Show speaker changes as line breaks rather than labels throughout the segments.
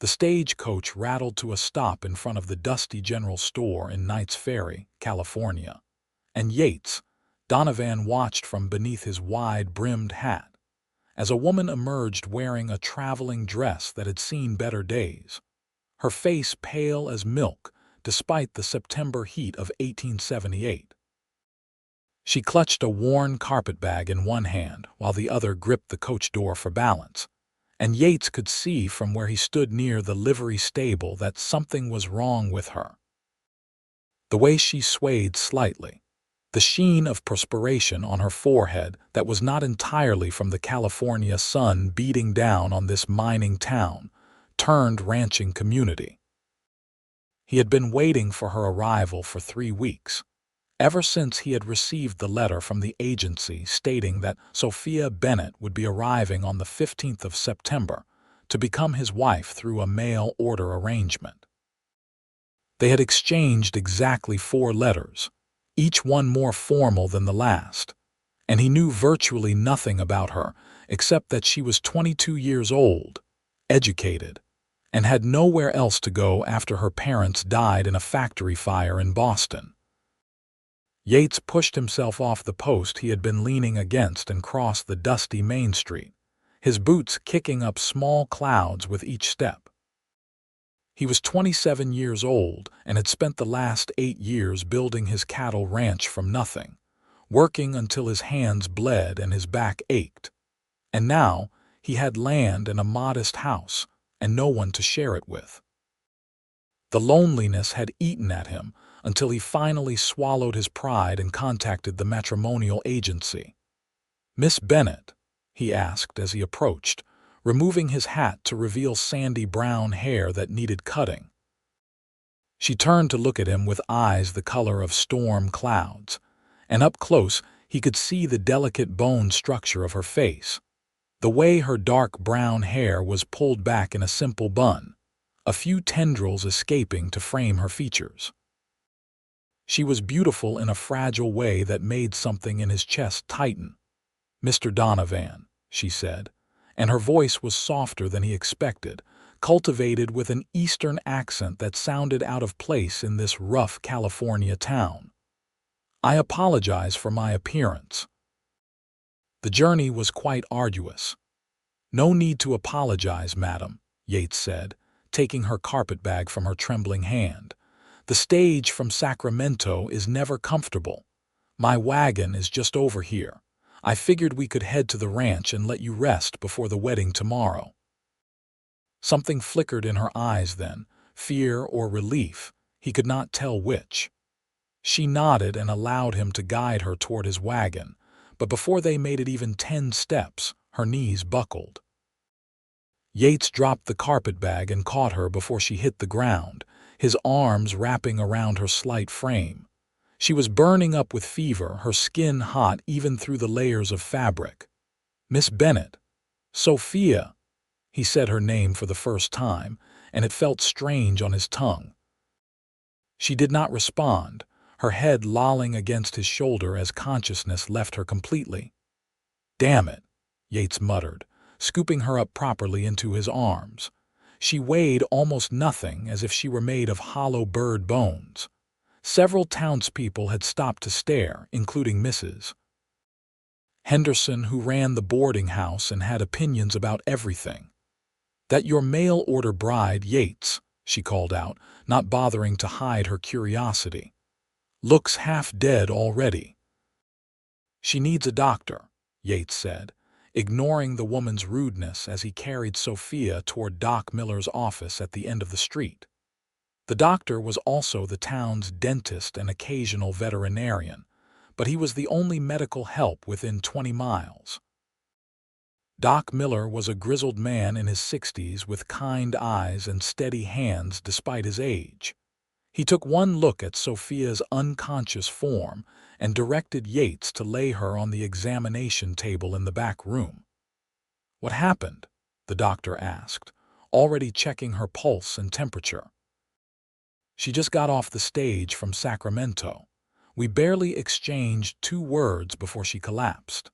The stagecoach rattled to a stop in front of the dusty general store in Knights Ferry, California, and Yates Donovan watched from beneath his wide-brimmed hat as a woman emerged wearing a traveling dress that had seen better days, her face pale as milk despite the September heat of 1878. She clutched a worn carpetbag in one hand while the other gripped the coach door for balance, and Yates could see from where he stood near the livery stable that something was wrong with her. The way she swayed slightly, the sheen of perspiration on her forehead that was not entirely from the California sun beating down on this mining town, turned ranching community. He had been waiting for her arrival for 3 weeks, ever since he had received the letter from the agency stating that Sophia Bennett would be arriving on the 15th of September to become his wife through a mail-order arrangement. They had exchanged exactly 4 letters, each one more formal than the last, and he knew virtually nothing about her except that she was 22 years old, educated, and had nowhere else to go after her parents died in a factory fire in Boston. Yates pushed himself off the post he had been leaning against and crossed the dusty Main Street, his boots kicking up small clouds with each step. He was 27 years old and had spent the last 8 years building his cattle ranch from nothing, working until his hands bled and his back ached. And now he had land and a modest house, and no one to share it with. The loneliness had eaten at him until he finally swallowed his pride and contacted the matrimonial agency. "Miss Bennett?" he asked as he approached, removing his hat to reveal sandy brown hair that needed cutting. She turned to look at him with eyes the color of storm clouds, and up close he could see the delicate bone structure of her face, the way her dark brown hair was pulled back in a simple bun, a few tendrils escaping to frame her features. She was beautiful in a fragile way that made something in his chest tighten. "Mr. Donovan," she said, and her voice was softer than he expected, cultivated with an Eastern accent that sounded out of place in this rough California town. "I apologize for my appearance." The journey was quite arduous. "No need to apologize, madam," Yates said, taking her carpetbag from her trembling hand. "The stage from Sacramento is never comfortable. My wagon is just over here. I figured we could head to the ranch and let you rest before the wedding tomorrow." Something flickered in her eyes then, fear or relief, he could not tell which. She nodded and allowed him to guide her toward his wagon, but before they made it even 10 steps, her knees buckled. Yates dropped the carpetbag and caught her before she hit the ground, his arms wrapping around her slight frame. She was burning up with fever, her skin hot even through the layers of fabric. "Miss Bennett." "Sophia." He said her name for the first time, and it felt strange on his tongue. She did not respond, her head lolling against his shoulder as consciousness left her completely. "Damn it," Yates muttered, scooping her up properly into his arms. She weighed almost nothing, as if she were made of hollow bird bones. Several townspeople had stopped to stare, including Mrs. Henderson, who ran the boarding house and had opinions about everything. "That your mail-order bride, Yates," she called out, not bothering to hide her curiosity. "Looks half dead already." "She needs a doctor," Yates said, ignoring the woman's rudeness as he carried Sophia toward Doc Miller's office at the end of the street. The doctor was also the town's dentist and occasional veterinarian, but he was the only medical help within 20 miles. Doc Miller was a grizzled man in his 60s with kind eyes and steady hands despite his age. He took one look at Sophia's unconscious form and directed Yates to lay her on the examination table in the back room. "What happened?" the doctor asked, already checking her pulse and temperature. "She just got off the stage from Sacramento. We barely exchanged 2 words before she collapsed."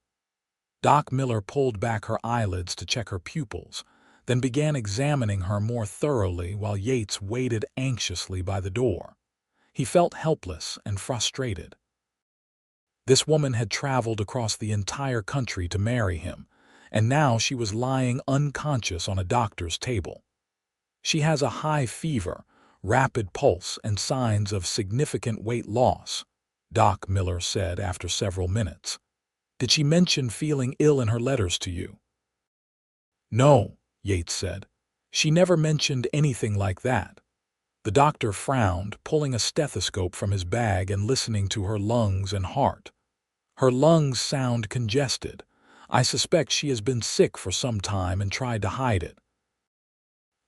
Doc Miller pulled back her eyelids to check her pupils, then began examining her more thoroughly while Yates waited anxiously by the door. He felt helpless and frustrated. This woman had traveled across the entire country to marry him, and now she was lying unconscious on a doctor's table. She has a high fever, rapid pulse, and signs of significant weight loss, Doc Miller said after several minutes. Did she mention feeling ill in her letters to you? No, Yates said. She never mentioned anything like that. The doctor frowned, pulling a stethoscope from his bag and listening to her lungs and heart. Her lungs sound congested. I suspect she has been sick for some time and tried to hide it.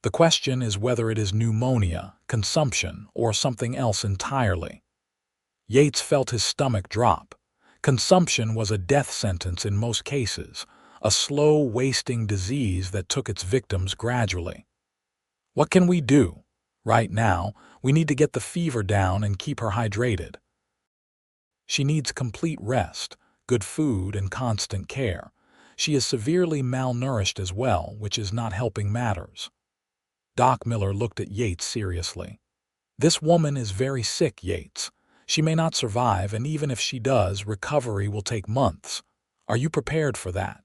The question is whether it is pneumonia, consumption, or something else entirely. Yates felt his stomach drop. Consumption was a death sentence in most cases, a slow, wasting disease that took its victims gradually. What can we do? Right now, we need to get the fever down and keep her hydrated. She needs complete rest, good food, and constant care. She is severely malnourished as well, which is not helping matters. Doc Miller looked at Yates seriously. This woman is very sick, Yates. She may not survive, and even if she does, recovery will take months. Are you prepared for that?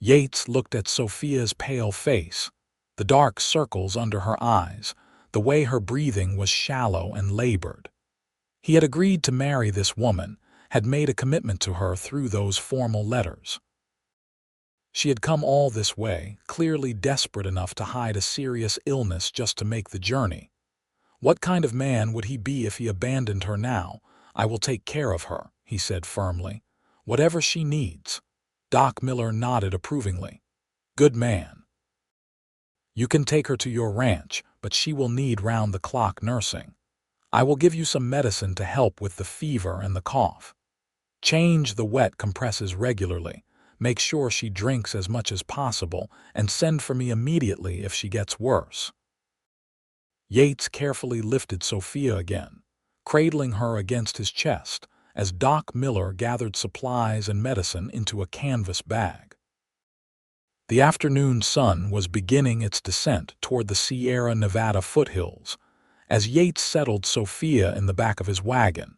Yates looked at Sophia's pale face, the dark circles under her eyes, the way her breathing was shallow and labored. He had agreed to marry this woman, had made a commitment to her through those formal letters. She had come all this way, clearly desperate enough to hide a serious illness just to make the journey. What kind of man would he be if he abandoned her now? I will take care of her, he said firmly. Whatever she needs. Doc Miller nodded approvingly. Good man. You can take her to your ranch, but she will need round-the-clock nursing. I will give you some medicine to help with the fever and the cough. Change the wet compresses regularly. Make sure she drinks as much as possible, and send for me immediately if she gets worse. Yates carefully lifted Sophia again, cradling her against his chest, as Doc Miller gathered supplies and medicine into a canvas bag. The afternoon sun was beginning its descent toward the Sierra Nevada foothills, as Yates settled Sophia in the back of his wagon,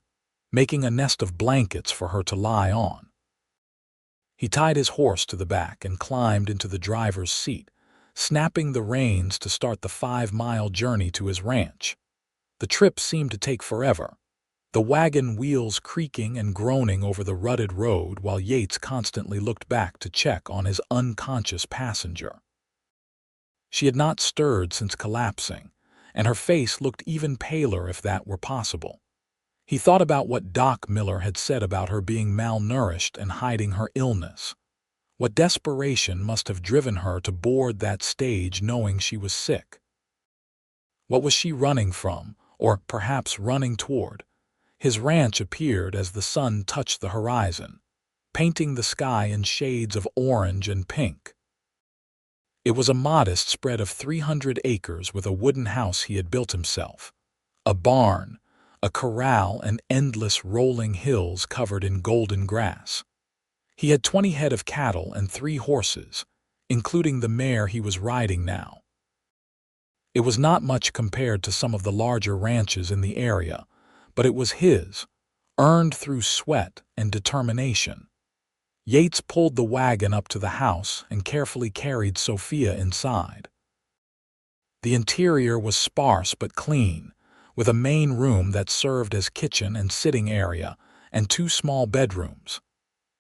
making a nest of blankets for her to lie on. He tied his horse to the back and climbed into the driver's seat, snapping the reins to start the 5-mile journey to his ranch. The trip seemed to take forever, the wagon wheels creaking and groaning over the rutted road while Yates constantly looked back to check on his unconscious passenger. She had not stirred since collapsing, and her face looked even paler if that were possible. He thought about what Doc Miller had said about her being malnourished and hiding her illness. What desperation must have driven her to board that stage knowing she was sick? What was she running from, or perhaps running toward? His ranch appeared as the sun touched the horizon, painting the sky in shades of orange and pink. It was a modest spread of 300 acres with a wooden house he had built himself, a barn, a corral, and endless rolling hills covered in golden grass. He had 20 head of cattle and 3 horses, including the mare he was riding now. It was not much compared to some of the larger ranches in the area, but it was his, earned through sweat and determination. Yates pulled the wagon up to the house and carefully carried Sophia inside. The interior was sparse but clean, with a main room that served as kitchen and sitting area, and 2 small bedrooms.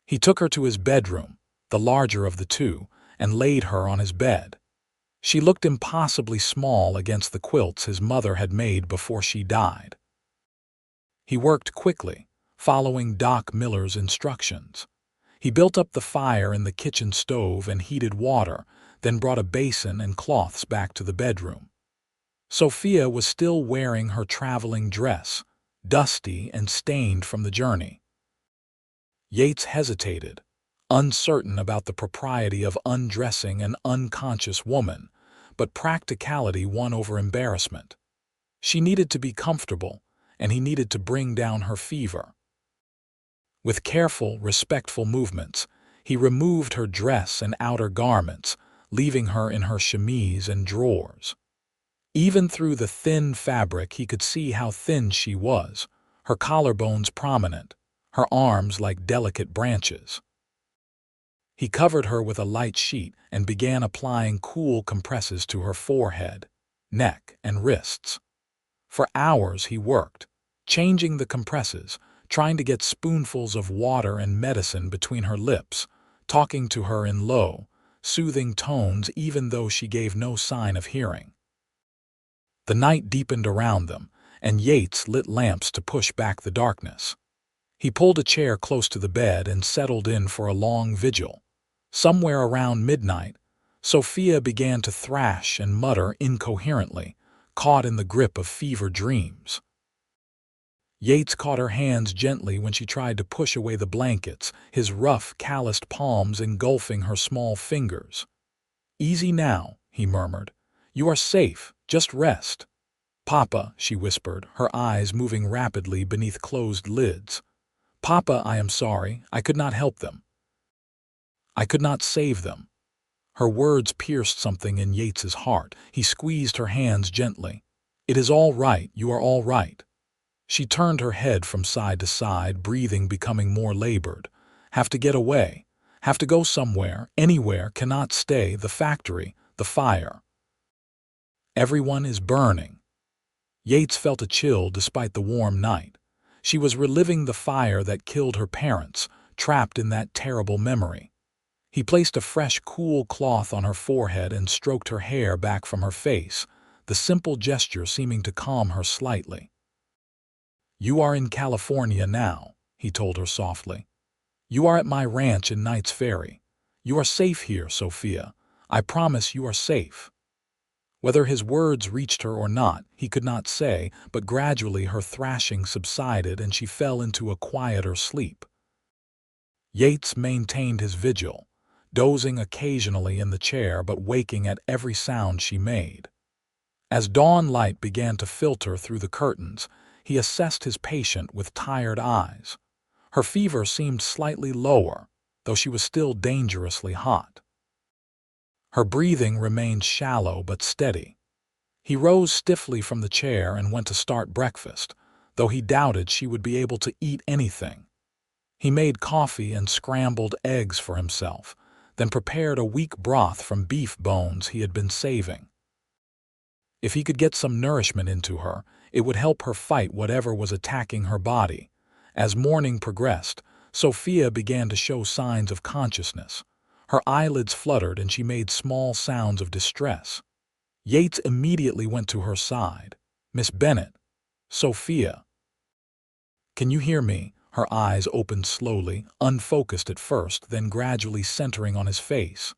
He took her to his bedroom, the larger of the 2, and laid her on his bed. She looked impossibly small against the quilts his mother had made before she died. He worked quickly, following Doc Miller's instructions. He built up the fire in the kitchen stove and heated water, then brought a basin and cloths back to the bedroom. Sophia was still wearing her traveling dress, dusty and stained from the journey. Yates hesitated, uncertain about the propriety of undressing an unconscious woman, but practicality won over embarrassment. She needed to be comfortable, and he needed to bring down her fever. With careful, respectful movements, he removed her dress and outer garments, leaving her in her chemise and drawers. Even through the thin fabric he could see how thin she was, her collarbones prominent, her arms like delicate branches. He covered her with a light sheet and began applying cool compresses to her forehead, neck, and wrists. For hours he worked, changing the compresses, trying to get spoonfuls of water and medicine between her lips, talking to her in low, soothing tones even though she gave no sign of hearing. The night deepened around them, and Yates lit lamps to push back the darkness. He pulled a chair close to the bed and settled in for a long vigil. Somewhere around midnight, Sophia began to thrash and mutter incoherently, caught in the grip of fever dreams. Yates caught her hands gently when she tried to push away the blankets, his rough, calloused palms engulfing her small fingers. "Easy now," he murmured. "You are safe. Just rest." "Papa," she whispered, her eyes moving rapidly beneath closed lids. "Papa, I am sorry. I could not help them. I could not save them." Her words pierced something in Yates's heart. He squeezed her hands gently. "It is all right. You are all right." She turned her head from side to side, breathing becoming more labored. "Have to get away. Have to go somewhere. Anywhere. Cannot stay. The factory. The fire. Everyone is burning." Yates felt a chill despite the warm night. She was reliving the fire that killed her parents, trapped in that terrible memory. He placed a fresh, cool cloth on her forehead and stroked her hair back from her face, the simple gesture seeming to calm her slightly. "You are in California now," he told her softly. "You are at my ranch in Knight's Ferry. You are safe here, Sophia. I promise you are safe." Whether his words reached her or not, he could not say, but gradually her thrashing subsided and she fell into a quieter sleep. Yates maintained his vigil, dozing occasionally in the chair but waking at every sound she made. As dawn light began to filter through the curtains, he assessed his patient with tired eyes. Her fever seemed slightly lower, though she was still dangerously hot. Her breathing remained shallow but steady. He rose stiffly from the chair and went to start breakfast, though he doubted she would be able to eat anything. He made coffee and scrambled eggs for himself, then prepared a weak broth from beef bones he had been saving. If he could get some nourishment into her, it would help her fight whatever was attacking her body. As morning progressed, Sophia began to show signs of consciousness. Her eyelids fluttered and she made small sounds of distress. Yates immediately went to her side. "Miss Bennett." "Sophia." "Can you hear me?" Her eyes opened slowly, unfocused at first, then gradually centering on his face.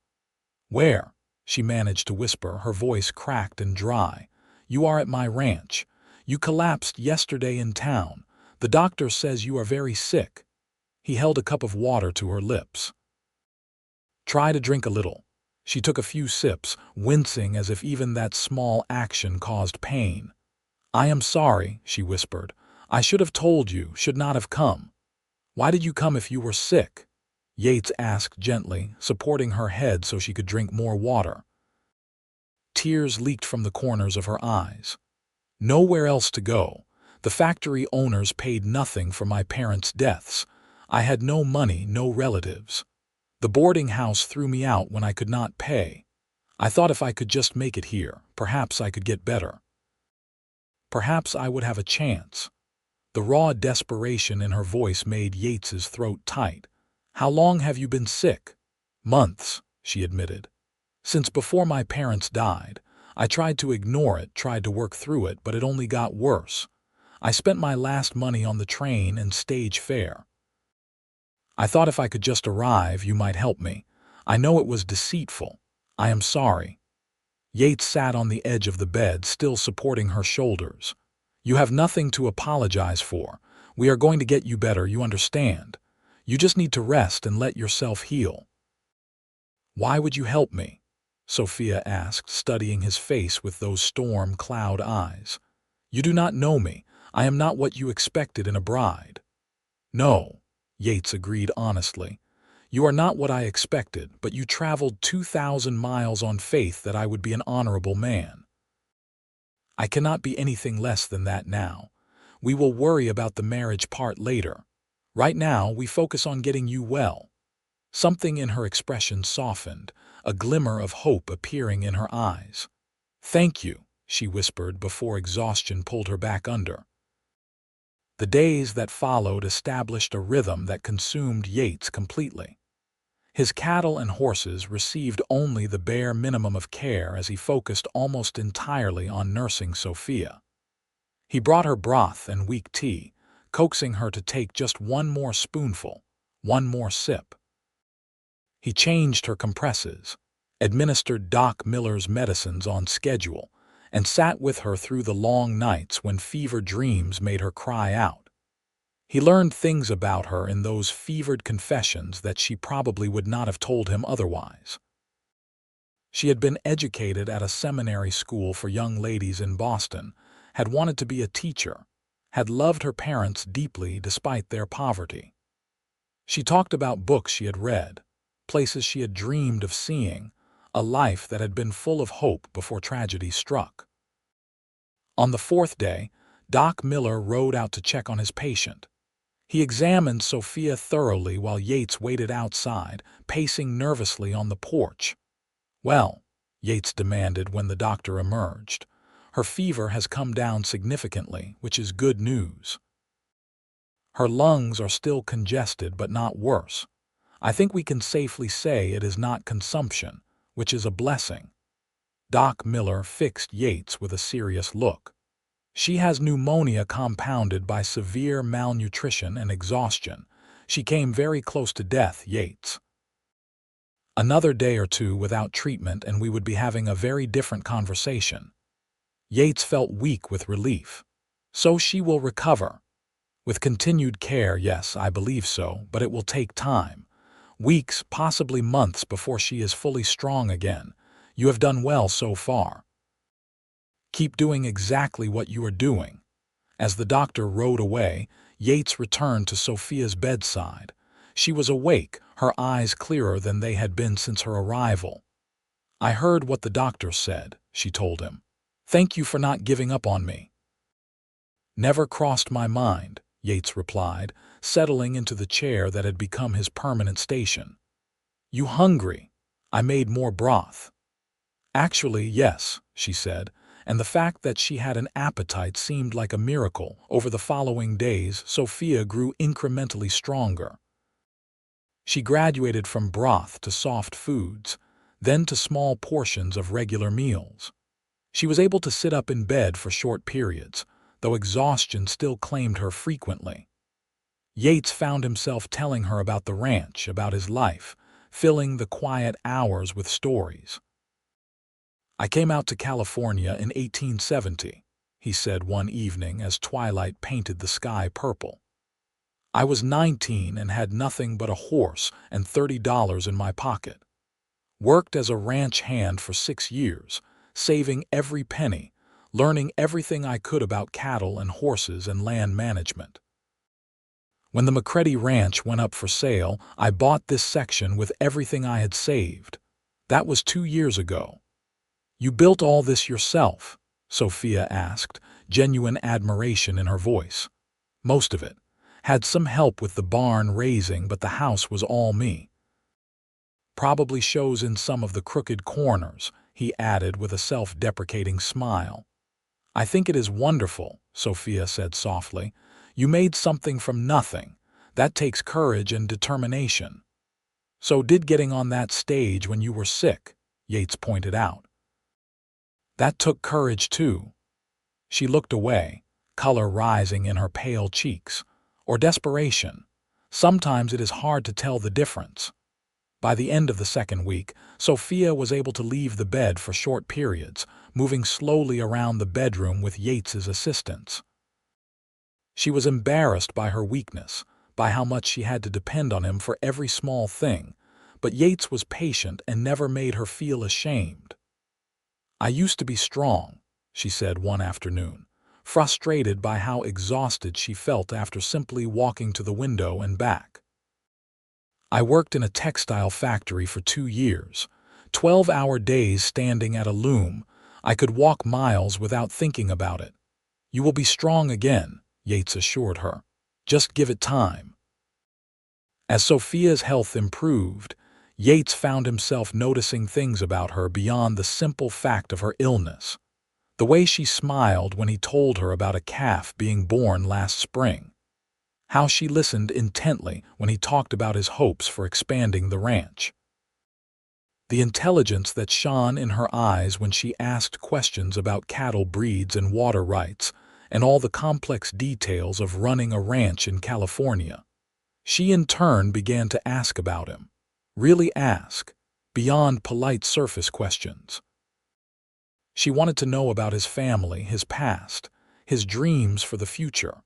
"Where?" she managed to whisper, her voice cracked and dry. "You are at my ranch. You collapsed yesterday in town. The doctor says you are very sick." He held a cup of water to her lips. "Try to drink a little." She took a few sips, wincing as if even that small action caused pain. "I am sorry," she whispered. "I should have told you, should not have come." "Why did you come if you were sick?" Yates asked gently, supporting her head so she could drink more water. Tears leaked from the corners of her eyes. "Nowhere else to go. The factory owners paid nothing for my parents' deaths. I had no money, no relatives. The boarding house threw me out when I could not pay. I thought if I could just make it here, perhaps I could get better. Perhaps I would have a chance." The raw desperation in her voice made Yates's throat tight. "How long have you been sick?" "Months," she admitted. "Since before my parents died. I tried to ignore it, tried to work through it, but it only got worse. I spent my last money on the train and stage fare. I thought if I could just arrive, you might help me. I know it was deceitful. I am sorry." Yates sat on the edge of the bed, still supporting her shoulders. "You have nothing to apologize for. We are going to get you better, you understand. You just need to rest and let yourself heal." "Why would you help me?" Sophia asked, studying his face with those storm cloud eyes. "You do not know me. I am not what you expected in a bride." "No," Yates agreed honestly. You are not what I expected, but you traveled 2,000 miles on faith that I would be an honorable man. I cannot be anything less than that now. We will worry about the marriage part later. Right now, we focus on getting you well." Something in her expression softened, a glimmer of hope appearing in her eyes. "Thank you," she whispered before exhaustion pulled her back under. The days that followed established a rhythm that consumed Yates completely. His cattle and horses received only the bare minimum of care as he focused almost entirely on nursing Sophia. He brought her broth and weak tea, coaxing her to take just one more spoonful, one more sip. He changed her compresses, administered Doc Miller's medicines on schedule, and sat with her through the long nights when fever dreams made her cry out. He learned things about her in those fevered confessions that she probably would not have told him otherwise. She had been educated at a seminary school for young ladies in Boston, had wanted to be a teacher, had loved her parents deeply despite their poverty. She talked about books she had read, places she had dreamed of seeing, a life that had been full of hope before tragedy struck. On the fourth day, Doc Miller rode out to check on his patient. He examined Sophia thoroughly while Yates waited outside, pacing nervously on the porch. "Well," Yates demanded when the doctor emerged, "her fever has come down significantly, which is good news. Her lungs are still congested but not worse. I think we can safely say it is not consumption, which is a blessing." Doc Miller fixed Yates with a serious look. "She has pneumonia compounded by severe malnutrition and exhaustion. She came very close to death, Yates. Another day or two without treatment and we would be having a very different conversation." Yates felt weak with relief. "So she will recover." "With continued care, yes, I believe so, but it will take time. Weeks, possibly months before she is fully strong again. You have done well so far. Keep doing exactly what you are doing." As the doctor rode away, Yates returned to Sophia's bedside. She was awake, her eyes clearer than they had been since her arrival. "I heard what the doctor said," she told him. "Thank you for not giving up on me." "Never crossed my mind," Yates replied, settling into the chair that had become his permanent station. "You hungry? I made more broth." "Actually, yes," she said, and the fact that she had an appetite seemed like a miracle. Over the following days, Sophia grew incrementally stronger. She graduated from broth to soft foods, then to small portions of regular meals. She was able to sit up in bed for short periods, though exhaustion still claimed her frequently. Yates found himself telling her about the ranch, about his life, filling the quiet hours with stories. "I came out to California in 1870, he said one evening as twilight painted the sky purple. "I was 19 and had nothing but a horse and $30 in my pocket. Worked as a ranch hand for 6 years, saving every penny, learning everything I could about cattle and horses and land management. When the McCready Ranch went up for sale, I bought this section with everything I had saved. That was 2 years ago." "You built all this yourself?" Sophia asked, genuine admiration in her voice. "Most of it. Had some help with the barn raising, but the house was all me." "Probably shows in some of the crooked corners," he added with a self-deprecating smile. "I think it is wonderful," Sophia said softly. "You made something from nothing. That takes courage and determination." "So did getting on that stage when you were sick," Yates pointed out. "That took courage too." She looked away, color rising in her pale cheeks. "Or desperation. Sometimes it is hard to tell the difference." By the end of the second week, Sophia was able to leave the bed for short periods, moving slowly around the bedroom with Yates's assistance. She was embarrassed by her weakness, by how much she had to depend on him for every small thing, but Yates was patient and never made her feel ashamed. "I used to be strong," she said one afternoon, frustrated by how exhausted she felt after simply walking to the window and back. I worked in a textile factory for 2 years. 12-hour days standing at a loom. I could walk miles without thinking about it. You will be strong again, Yates assured her. Just give it time. As Sophia's health improved, Yates found himself noticing things about her beyond the simple fact of her illness. The way she smiled when he told her about a calf being born last spring. How she listened intently when he talked about his hopes for expanding the ranch. The intelligence that shone in her eyes when she asked questions about cattle breeds and water rights, and all the complex details of running a ranch in California. She in turn began to ask about him. Really ask, beyond polite surface questions. She wanted to know about his family, his past, his dreams for the future.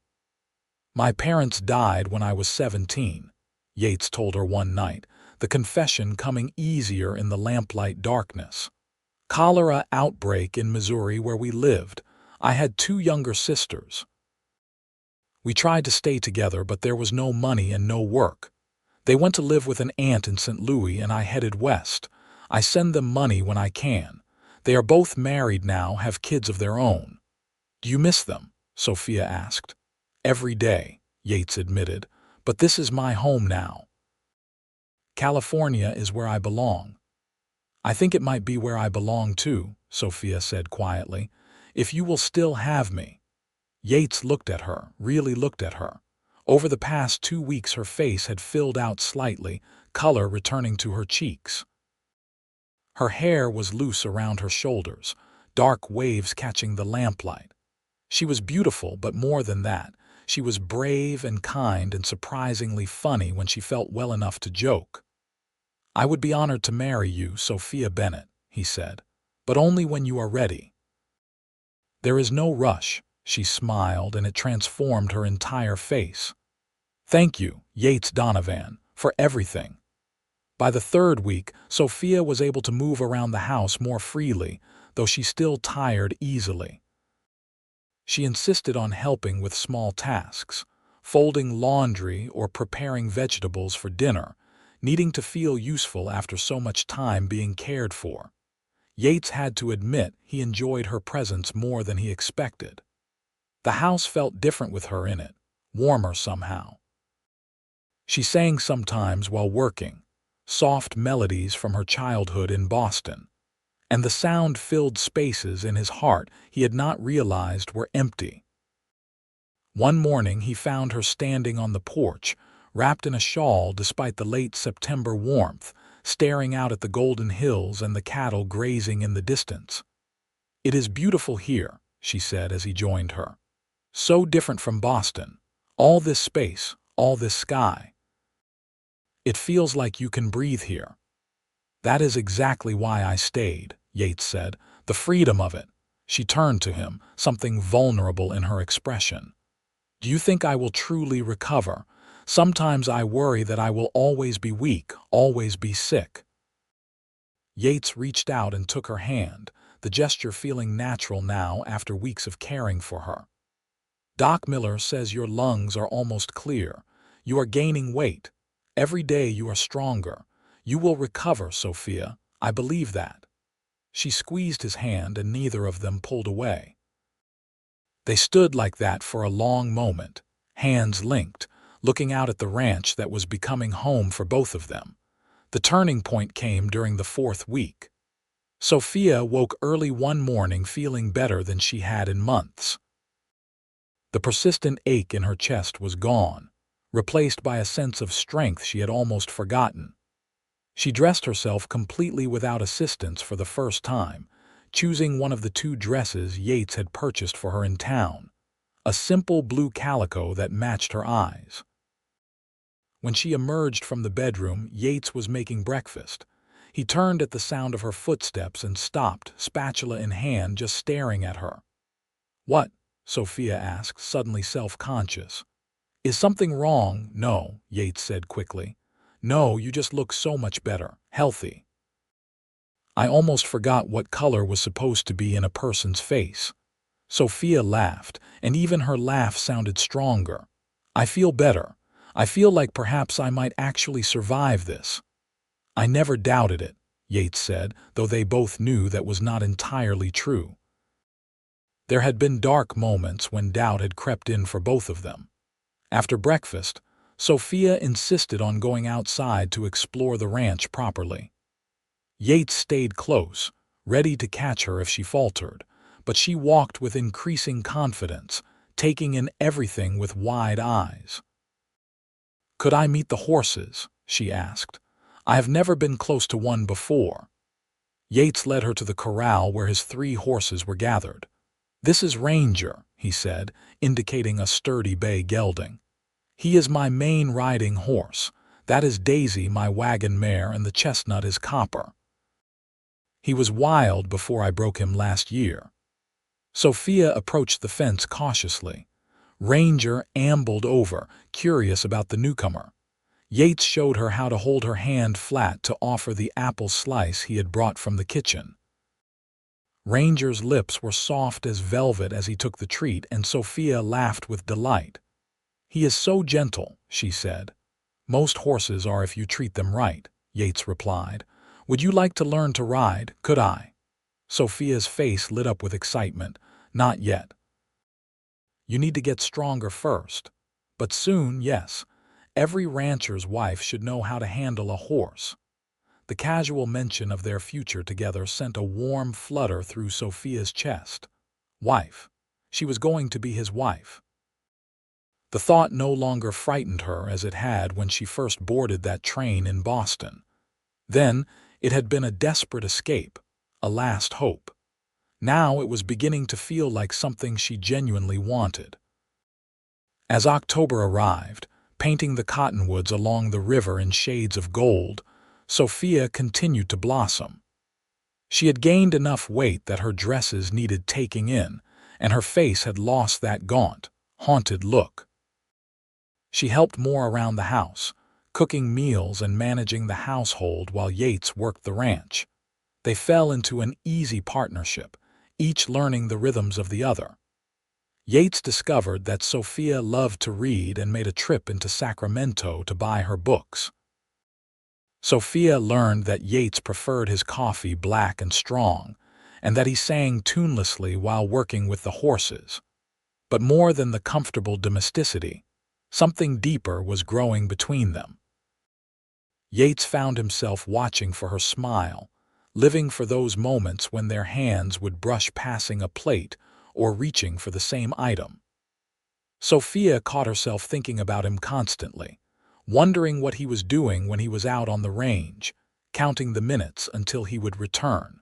My parents died when I was 17, Yates told her one night, the confession coming easier in the lamplight darkness. Cholera outbreak in Missouri where we lived. I had 2 younger sisters. We tried to stay together, but there was no money and no work. They went to live with an aunt in St. Louis and I headed west. I send them money when I can. They are both married now, have kids of their own. Do you miss them? Sophia asked. Every day, Yates admitted, but this is my home now. California is where I belong. I think it might be where I belong too, Sophia said quietly, if you will still have me. Yates looked at her, really looked at her. Over the past 2 weeks her face had filled out slightly, color returning to her cheeks. Her hair was loose around her shoulders, dark waves catching the lamplight. She was beautiful, but more than that, she was brave and kind and surprisingly funny when she felt well enough to joke. I would be honored to marry you, Sophia Bennett, he said, but only when you are ready. There is no rush, she smiled, and it transformed her entire face. Thank you, Yates Donovan, for everything. By the 3rd week, Sophia was able to move around the house more freely, though she still tired easily. She insisted on helping with small tasks, folding laundry or preparing vegetables for dinner, needing to feel useful after so much time being cared for. Yates had to admit he enjoyed her presence more than he expected. The house felt different with her in it, warmer somehow. She sang sometimes while working, soft melodies from her childhood in Boston, and the sound filled spaces in his heart he had not realized were empty. One morning he found her standing on the porch, wrapped in a shawl despite the late September warmth, staring out at the golden hills and the cattle grazing in the distance. "It is beautiful here," she said as he joined her. "So different from Boston. All this space, all this sky. It feels like you can breathe here." "That is exactly why I stayed," Yates said. "The freedom of it." She turned to him, something vulnerable in her expression. "Do you think I will truly recover? Sometimes I worry that I will always be weak, always be sick." Yates reached out and took her hand, the gesture feeling natural now after weeks of caring for her. "Doc Miller says your lungs are almost clear. You are gaining weight. Every day you are stronger. You will recover, Sophia. I believe that." She squeezed his hand and neither of them pulled away. They stood like that for a long moment, hands linked, looking out at the ranch that was becoming home for both of them. The turning point came during the 4th week. Sophia woke early one morning feeling better than she had in months. The persistent ache in her chest was gone, replaced by a sense of strength she had almost forgotten. She dressed herself completely without assistance for the first time, choosing one of the 2 dresses Yates had purchased for her in town, a simple blue calico that matched her eyes. When she emerged from the bedroom, Yates was making breakfast. He turned at the sound of her footsteps and stopped, spatula in hand, just staring at her. "What?" Sophia asked, suddenly self-conscious. "Is something wrong?" "No," Yates said quickly. "No, you just look so much better, healthy." "I almost forgot what color was supposed to be in a person's face." Sophia laughed, and even her laugh sounded stronger. "I feel better. I feel like perhaps I might actually survive this." "I never doubted it," Yates said, though they both knew that was not entirely true. There had been dark moments when doubt had crept in for both of them. After breakfast, Sophia insisted on going outside to explore the ranch properly. Yates stayed close, ready to catch her if she faltered, but she walked with increasing confidence, taking in everything with wide eyes. "Could I meet the horses?" she asked. "I have never been close to one before." Yates led her to the corral where his 3 horses were gathered. "This is Ranger," he said, indicating a sturdy bay gelding. "He is my main riding horse. That is Daisy, my wagon mare, and the chestnut is Copper. He was wild before I broke him last year." Sophia approached the fence cautiously. Ranger ambled over, curious about the newcomer. Yates showed her how to hold her hand flat to offer the apple slice he had brought from the kitchen. Ranger's lips were soft as velvet as he took the treat, and Sophia laughed with delight. "He is so gentle," she said. "Most horses are if you treat them right," Yates replied. "Would you like to learn to ride? Could I?" Sophia's face lit up with excitement. "Not yet. You need to get stronger first. But soon, yes. Every rancher's wife should know how to handle a horse." The casual mention of their future together sent a warm flutter through Sophia's chest. Wife. She was going to be his wife. The thought no longer frightened her as it had when she first boarded that train in Boston. Then, it had been a desperate escape, a last hope. Now it was beginning to feel like something she genuinely wanted. As October arrived, painting the cottonwoods along the river in shades of gold, Sophia continued to blossom. She had gained enough weight that her dresses needed taking in, and her face had lost that gaunt, haunted look. She helped more around the house, cooking meals and managing the household while Yates worked the ranch. They fell into an easy partnership, each learning the rhythms of the other. Yates discovered that Sophia loved to read and made a trip into Sacramento to buy her books. Sophia learned that Yates preferred his coffee black and strong, and that he sang tunelessly while working with the horses. But more than the comfortable domesticity, something deeper was growing between them. Yates found himself watching for her smile, living for those moments when their hands would brush passing a plate or reaching for the same item. Sophia caught herself thinking about him constantly, wondering what he was doing when he was out on the range, counting the minutes until he would return.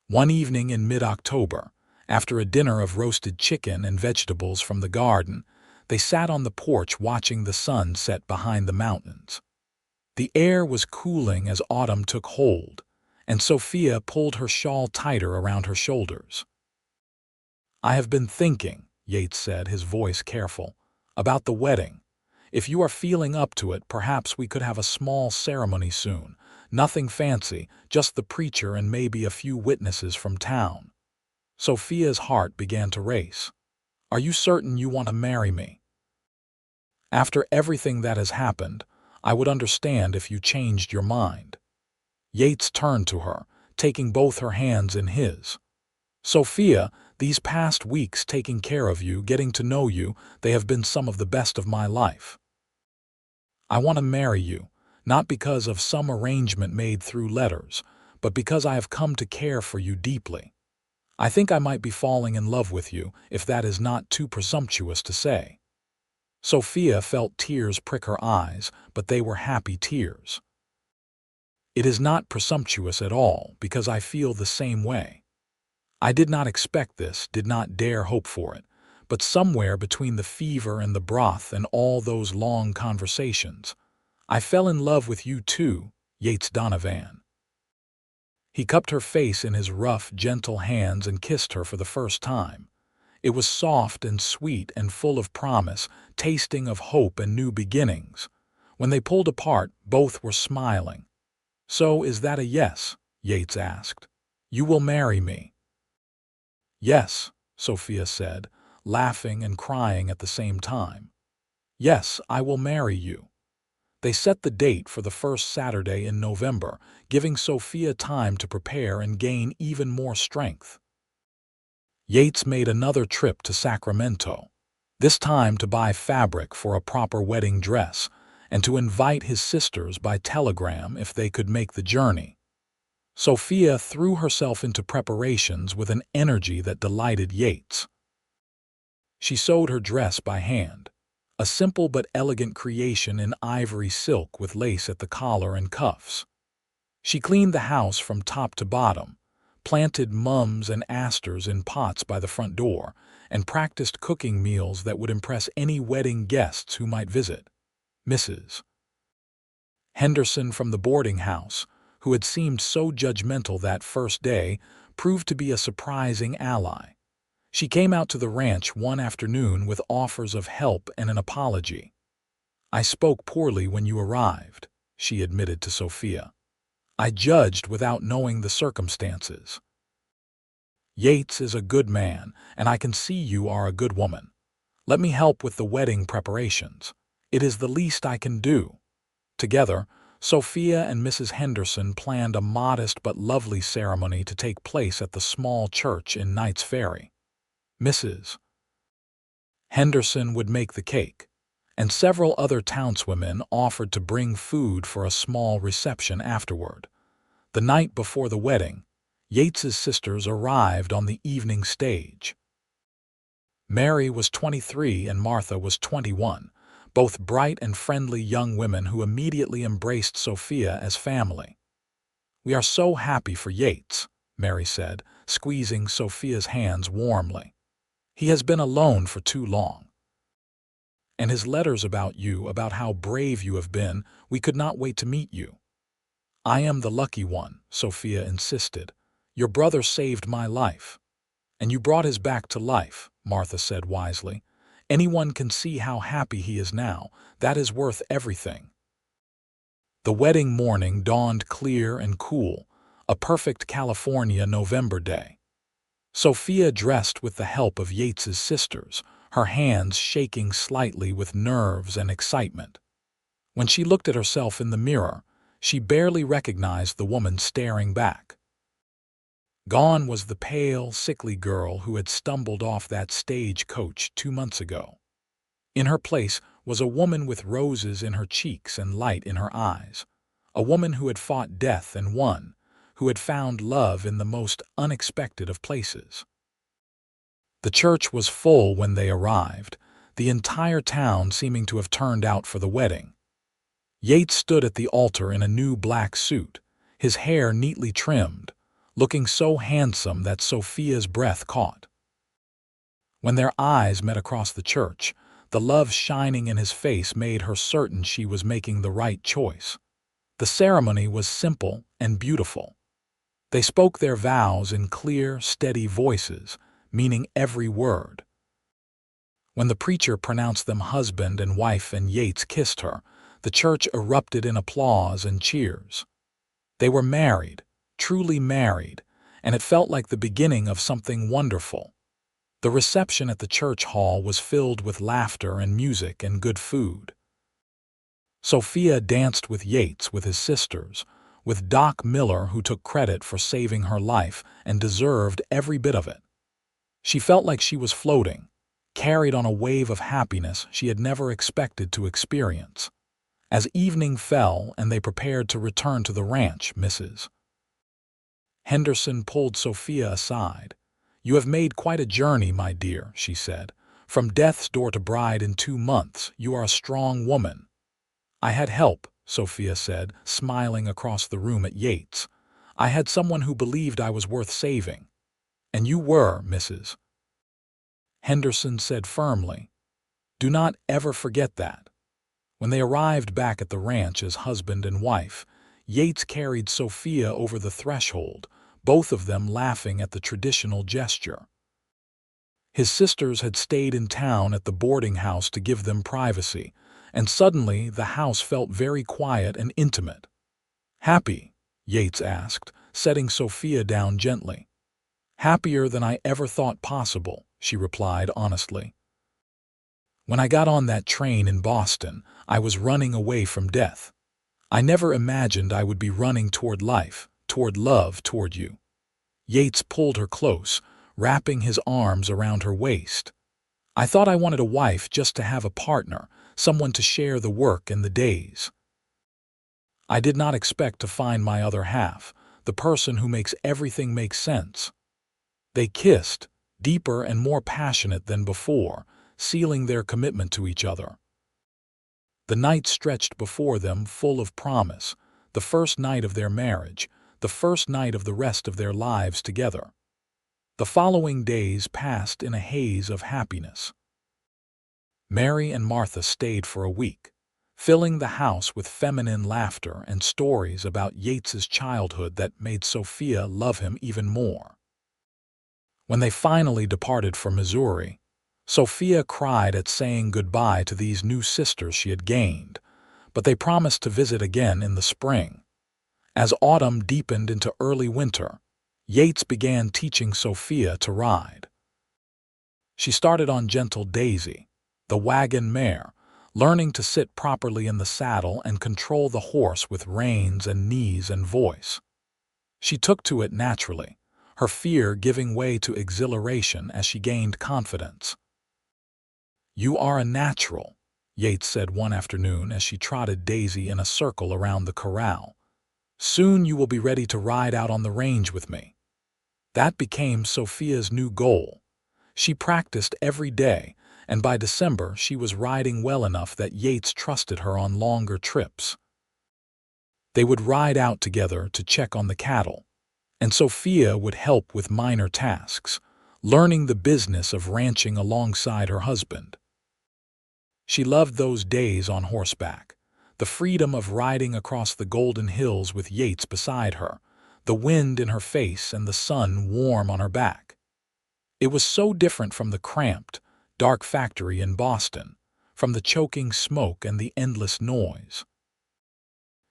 One evening in mid-October, after a dinner of roasted chicken and vegetables from the garden, they sat on the porch watching the sun set behind the mountains. The air was cooling as autumn took hold, and Sophia pulled her shawl tighter around her shoulders. "I have been thinking," Yates said, his voice careful, "about the wedding. If you are feeling up to it, perhaps we could have a small ceremony soon. Nothing fancy, just the preacher and maybe a few witnesses from town." Sophia's heart began to race. "Are you certain you want to marry me?" "After everything that has happened, I would understand if you changed your mind." Yates turned to her, taking both her hands in his. "Sophia, these past weeks taking care of you, getting to know you, they have been some of the best of my life. I want to marry you, not because of some arrangement made through letters, but because I have come to care for you deeply. I think I might be falling in love with you, if that is not too presumptuous to say." Sophia felt tears prick her eyes, but they were happy tears. "It is not presumptuous at all, because I feel the same way. I did not expect this, did not dare hope for it, but somewhere between the fever and the broth and all those long conversations, I fell in love with you too, Yates Donovan." He cupped her face in his rough, gentle hands and kissed her for the first time. It was soft and sweet and full of promise, tasting of hope and new beginnings. When they pulled apart, both were smiling. "So is that a yes?" Yates asked. "You will marry me?" "Yes," Sophia said, laughing and crying at the same time. Yes, I will marry you. They set the date for the first Saturday in November, giving Sophia time to prepare and gain even more strength. Yates made another trip to Sacramento, this time to buy fabric for a proper wedding dress and to invite his sisters by telegram if they could make the journey. Sophia threw herself into preparations with an energy that delighted Yates. She sewed her dress by hand, a simple but elegant creation in ivory silk with lace at the collar and cuffs. She cleaned the house from top to bottom, planted mums and asters in pots by the front door, and practiced cooking meals that would impress any wedding guests who might visit. Mrs. Henderson from the boarding house, who had seemed so judgmental that first day, proved to be a surprising ally. She came out to the ranch one afternoon with offers of help and an apology. "I spoke poorly when you arrived," she admitted to Sophia. "I judged without knowing the circumstances. Yates is a good man, and I can see you are a good woman. Let me help with the wedding preparations. It is the least I can do." Together, Sophia and Mrs. Henderson planned a modest but lovely ceremony to take place at the small church in Knight's Ferry. Mrs. Henderson would make the cake, and several other townswomen offered to bring food for a small reception afterward. The night before the wedding, Yates's sisters arrived on the evening stage. Mary was 23 and Martha was 21, both bright and friendly young women who immediately embraced Sophia as family. "We are so happy for Yates," Mary said, squeezing Sophia's hands warmly. "He has been alone for too long. And his letters about you, about how brave you have been, we could not wait to meet you." "I am the lucky one," Sophia insisted. "Your brother saved my life." "And you brought his back to life," Martha said wisely. "Anyone can see how happy he is now. That is worth everything." The wedding morning dawned clear and cool, a perfect California November day. Sophia dressed with the help of Yates's sisters, her hands shaking slightly with nerves and excitement. When she looked at herself in the mirror, she barely recognized the woman staring back. Gone was the pale, sickly girl who had stumbled off that stagecoach 2 months ago. In her place was a woman with roses in her cheeks and light in her eyes, a woman who had fought death and won, who had found love in the most unexpected of places. The church was full when they arrived, the entire town seeming to have turned out for the wedding. Yates stood at the altar in a new black suit, his hair neatly trimmed, looking so handsome that Sophia's breath caught. When their eyes met across the church, the love shining in his face made her certain she was making the right choice. The ceremony was simple and beautiful. They spoke their vows in clear, steady voices, meaning every word. When the preacher pronounced them husband and wife and Yates kissed her, the church erupted in applause and cheers. They were married, truly married, and it felt like the beginning of something wonderful. The reception at the church hall was filled with laughter and music and good food. Sophia danced with Yates with his sisters, with Doc Miller, who took credit for saving her life and deserved every bit of it. She felt like she was floating, carried on a wave of happiness she had never expected to experience. As evening fell and they prepared to return to the ranch, Mrs. Henderson pulled Sophia aside. "You have made quite a journey, my dear," she said. "From death's door to bride in 2 months, you are a strong woman." "I had help," Sophia said, smiling across the room at Yates. "I had someone who believed I was worth saving." "And you were, Mrs. Henderson said firmly. "Do not ever forget that." When they arrived back at the ranch as husband and wife, Yates carried Sophia over the threshold, both of them laughing at the traditional gesture. His sisters had stayed in town at the boarding house to give them privacy, and suddenly the house felt very quiet and intimate. "Happy?" Yates asked, setting Sophia down gently. "Happier than I ever thought possible," she replied honestly. When I got on that train in Boston, I was running away from death. I never imagined I would be running toward life, toward love, toward you." Yates pulled her close, wrapping his arms around her waist. "I thought I wanted a wife just to have a partner, someone to share the work and the days. I did not expect to find my other half, the person who makes everything make sense." They kissed, deeper and more passionate than before, sealing their commitment to each other. The night stretched before them full of promise, the first night of their marriage, the first night of the rest of their lives together. The following days passed in a haze of happiness. Mary and Martha stayed for a week, filling the house with feminine laughter and stories about Yates's childhood that made Sophia love him even more. When they finally departed for Missouri, Sophia cried at saying goodbye to these new sisters she had gained, but they promised to visit again in the spring. As autumn deepened into early winter, Yates began teaching Sophia to ride. She started on gentle Daisy, the wagon mare, learning to sit properly in the saddle and control the horse with reins and knees and voice. She took to it naturally, her fear giving way to exhilaration as she gained confidence. "You are a natural," Yates said one afternoon as she trotted Daisy in a circle around the corral. "Soon you will be ready to ride out on the range with me." That became Sophia's new goal. She practiced every day, and by December she was riding well enough that Yates trusted her on longer trips. They would ride out together to check on the cattle, and Sophia would help with minor tasks, learning the business of ranching alongside her husband. She loved those days on horseback, the freedom of riding across the golden hills with Yates beside her, the wind in her face and the sun warm on her back. It was so different from the cramped, dark factory in Boston, from the choking smoke and the endless noise.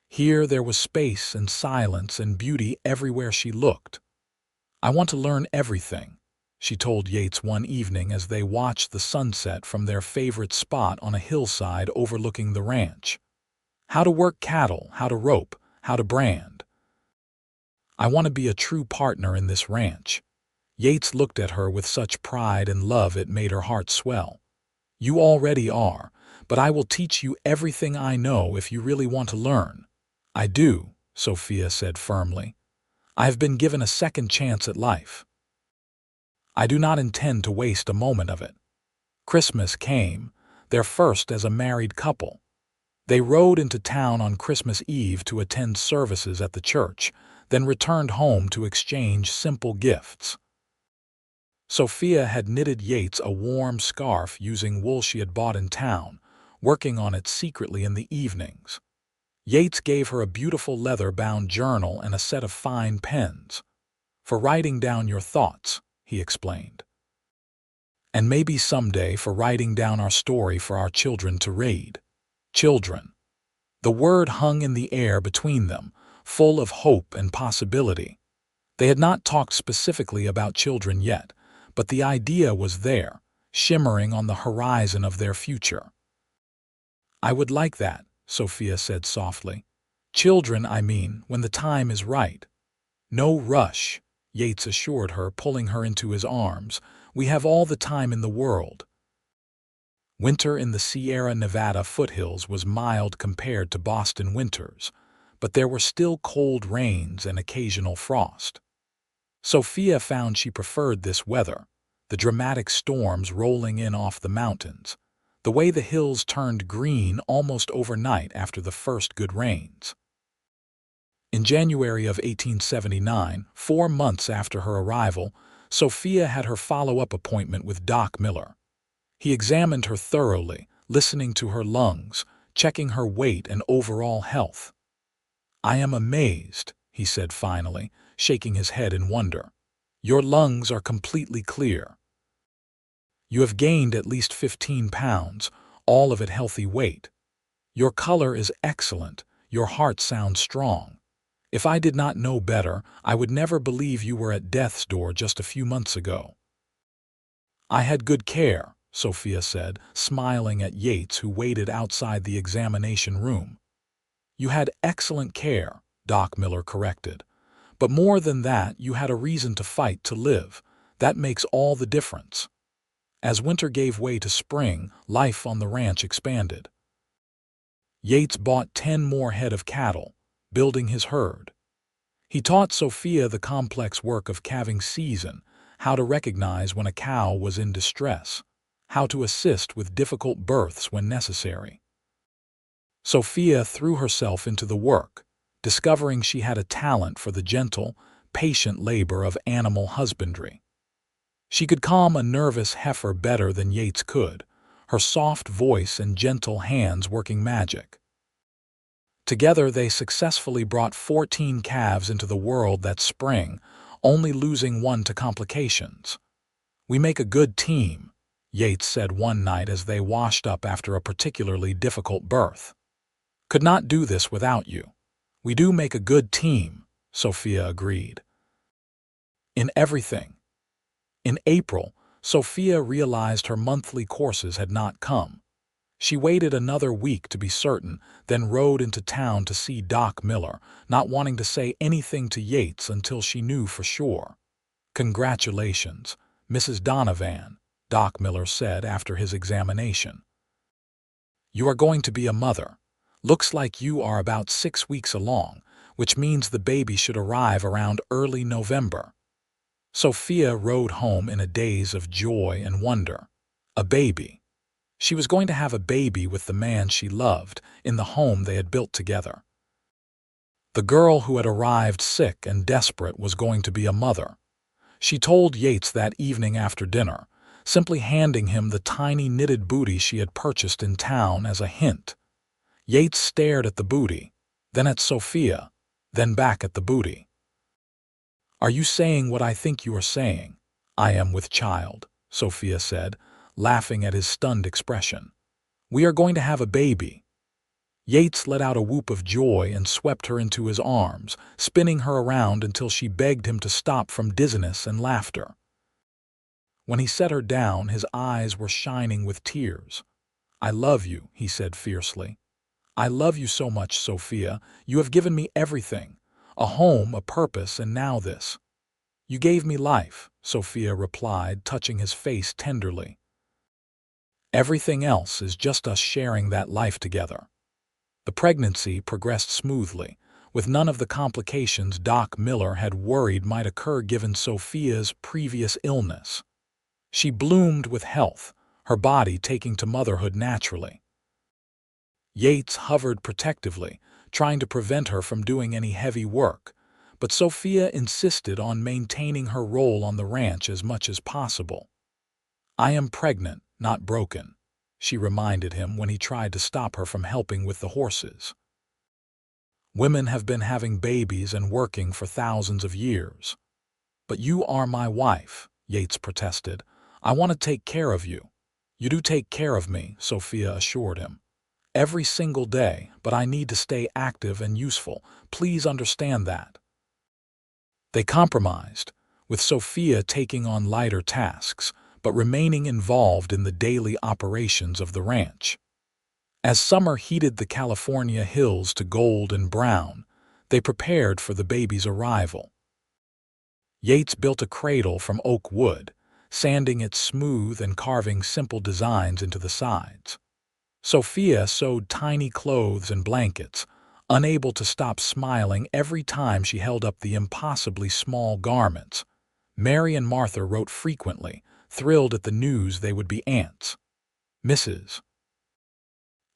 Here there was space and silence and beauty everywhere she looked. "I want to learn everything," she told Yates one evening as they watched the sunset from their favorite spot on a hillside overlooking the ranch. "How to work cattle, how to rope, how to brand. I want to be a true partner in this ranch." Yates looked at her with such pride and love it made her heart swell. "You already are, but I will teach you everything I know if you really want to learn." "I do," Sophia said firmly. "I have been given a second chance at life. I do not intend to waste a moment of it." Christmas came, their first as a married couple. They rode into town on Christmas Eve to attend services at the church, then returned home to exchange simple gifts. Sophia had knitted Yates a warm scarf using wool she had bought in town, working on it secretly in the evenings. Yates gave her a beautiful leather-bound journal and a set of fine pens. "For writing down your thoughts," he explained. "And maybe someday for writing down our story for our children to read." Children. The word hung in the air between them, full of hope and possibility. They had not talked specifically about children yet, but the idea was there, shimmering on the horizon of their future. "I would like that," Sophia said softly. "Children, I mean, when the time is right." "No rush," Yates assured her, pulling her into his arms. "We have all the time in the world." Winter in the Sierra Nevada foothills was mild compared to Boston winters, but there were still cold rains and occasional frost. Sophia found she preferred this weather, the dramatic storms rolling in off the mountains, the way the hills turned green almost overnight after the first good rains. In January of 1879, 4 months after her arrival, Sophia had her follow-up appointment with Doc Miller. He examined her thoroughly, listening to her lungs, checking her weight and overall health. "I am amazed," he said finally, shaking his head in wonder. "Your lungs are completely clear. You have gained at least 15 pounds, all of it healthy weight. Your color is excellent, your heart sounds strong. If I did not know better, I would never believe you were at death's door just a few months ago." "I had good care," Sophia said, smiling at Yates, who waited outside the examination room. You had excellent care, Doc Miller corrected. But more than that, you had a reason to fight to live. That makes all the difference. As winter gave way to spring, life on the ranch expanded. Yates bought 10 more head of cattle, building his herd. He taught Sophia the complex work of calving season, how to recognize when a cow was in distress, how to assist with difficult births when necessary. Sophia threw herself into the work, discovering she had a talent for the gentle, patient labor of animal husbandry. She could calm a nervous heifer better than Yates could, her soft voice and gentle hands working magic. Together they successfully brought 14 calves into the world that spring, only losing one to complications. We make a good team, Yates said one night as they washed up after a particularly difficult birth. Could not do this without you. We do make a good team, Sophia agreed. In everything. In April, Sophia realized her monthly courses had not come. She waited another week to be certain, then rode into town to see Doc Miller, not wanting to say anything to Yates until she knew for sure. Congratulations, Mrs. Donovan, Doc Miller said after his examination. You are going to be a mother. Looks like you are about 6 weeks along, which means the baby should arrive around early November. Sophia rode home in a daze of joy and wonder. A baby. She was going to have a baby with the man she loved in the home they had built together. The girl who had arrived sick and desperate was going to be a mother. She told Yates that evening after dinner, simply handing him the tiny knitted booty she had purchased in town as a hint. Yates stared at the booty, then at Sophia, then back at the booty. Are you saying what I think you are saying? I am with child, Sophia said, laughing at his stunned expression. We are going to have a baby. Yates let out a whoop of joy and swept her into his arms, spinning her around until she begged him to stop from dizziness and laughter. When he set her down, his eyes were shining with tears. I love you, he said fiercely. I love you so much, Sophia. You have given me everything. A home, a purpose, and now this. You gave me life, Sophia replied, touching his face tenderly. Everything else is just us sharing that life together. The pregnancy progressed smoothly, with none of the complications Doc Miller had worried might occur given Sophia's previous illness. She bloomed with health, her body taking to motherhood naturally. Yates hovered protectively, trying to prevent her from doing any heavy work, but Sophia insisted on maintaining her role on the ranch as much as possible. I am pregnant, not broken, she reminded him when he tried to stop her from helping with the horses. Women have been having babies and working for thousands of years. But you are my wife, Yates protested. I want to take care of you. You do take care of me, Sophia assured him. Every single day, but I need to stay active and useful. Please understand that. They compromised, with Sophia taking on lighter tasks, but remaining involved in the daily operations of the ranch. As summer heated the California hills to gold and brown, they prepared for the baby's arrival. Yates built a cradle from oak wood, sanding it smooth and carving simple designs into the sides. Sophia sewed tiny clothes and blankets, unable to stop smiling every time she held up the impossibly small garments. Mary and Martha wrote frequently, thrilled at the news they would be aunts. Mrs.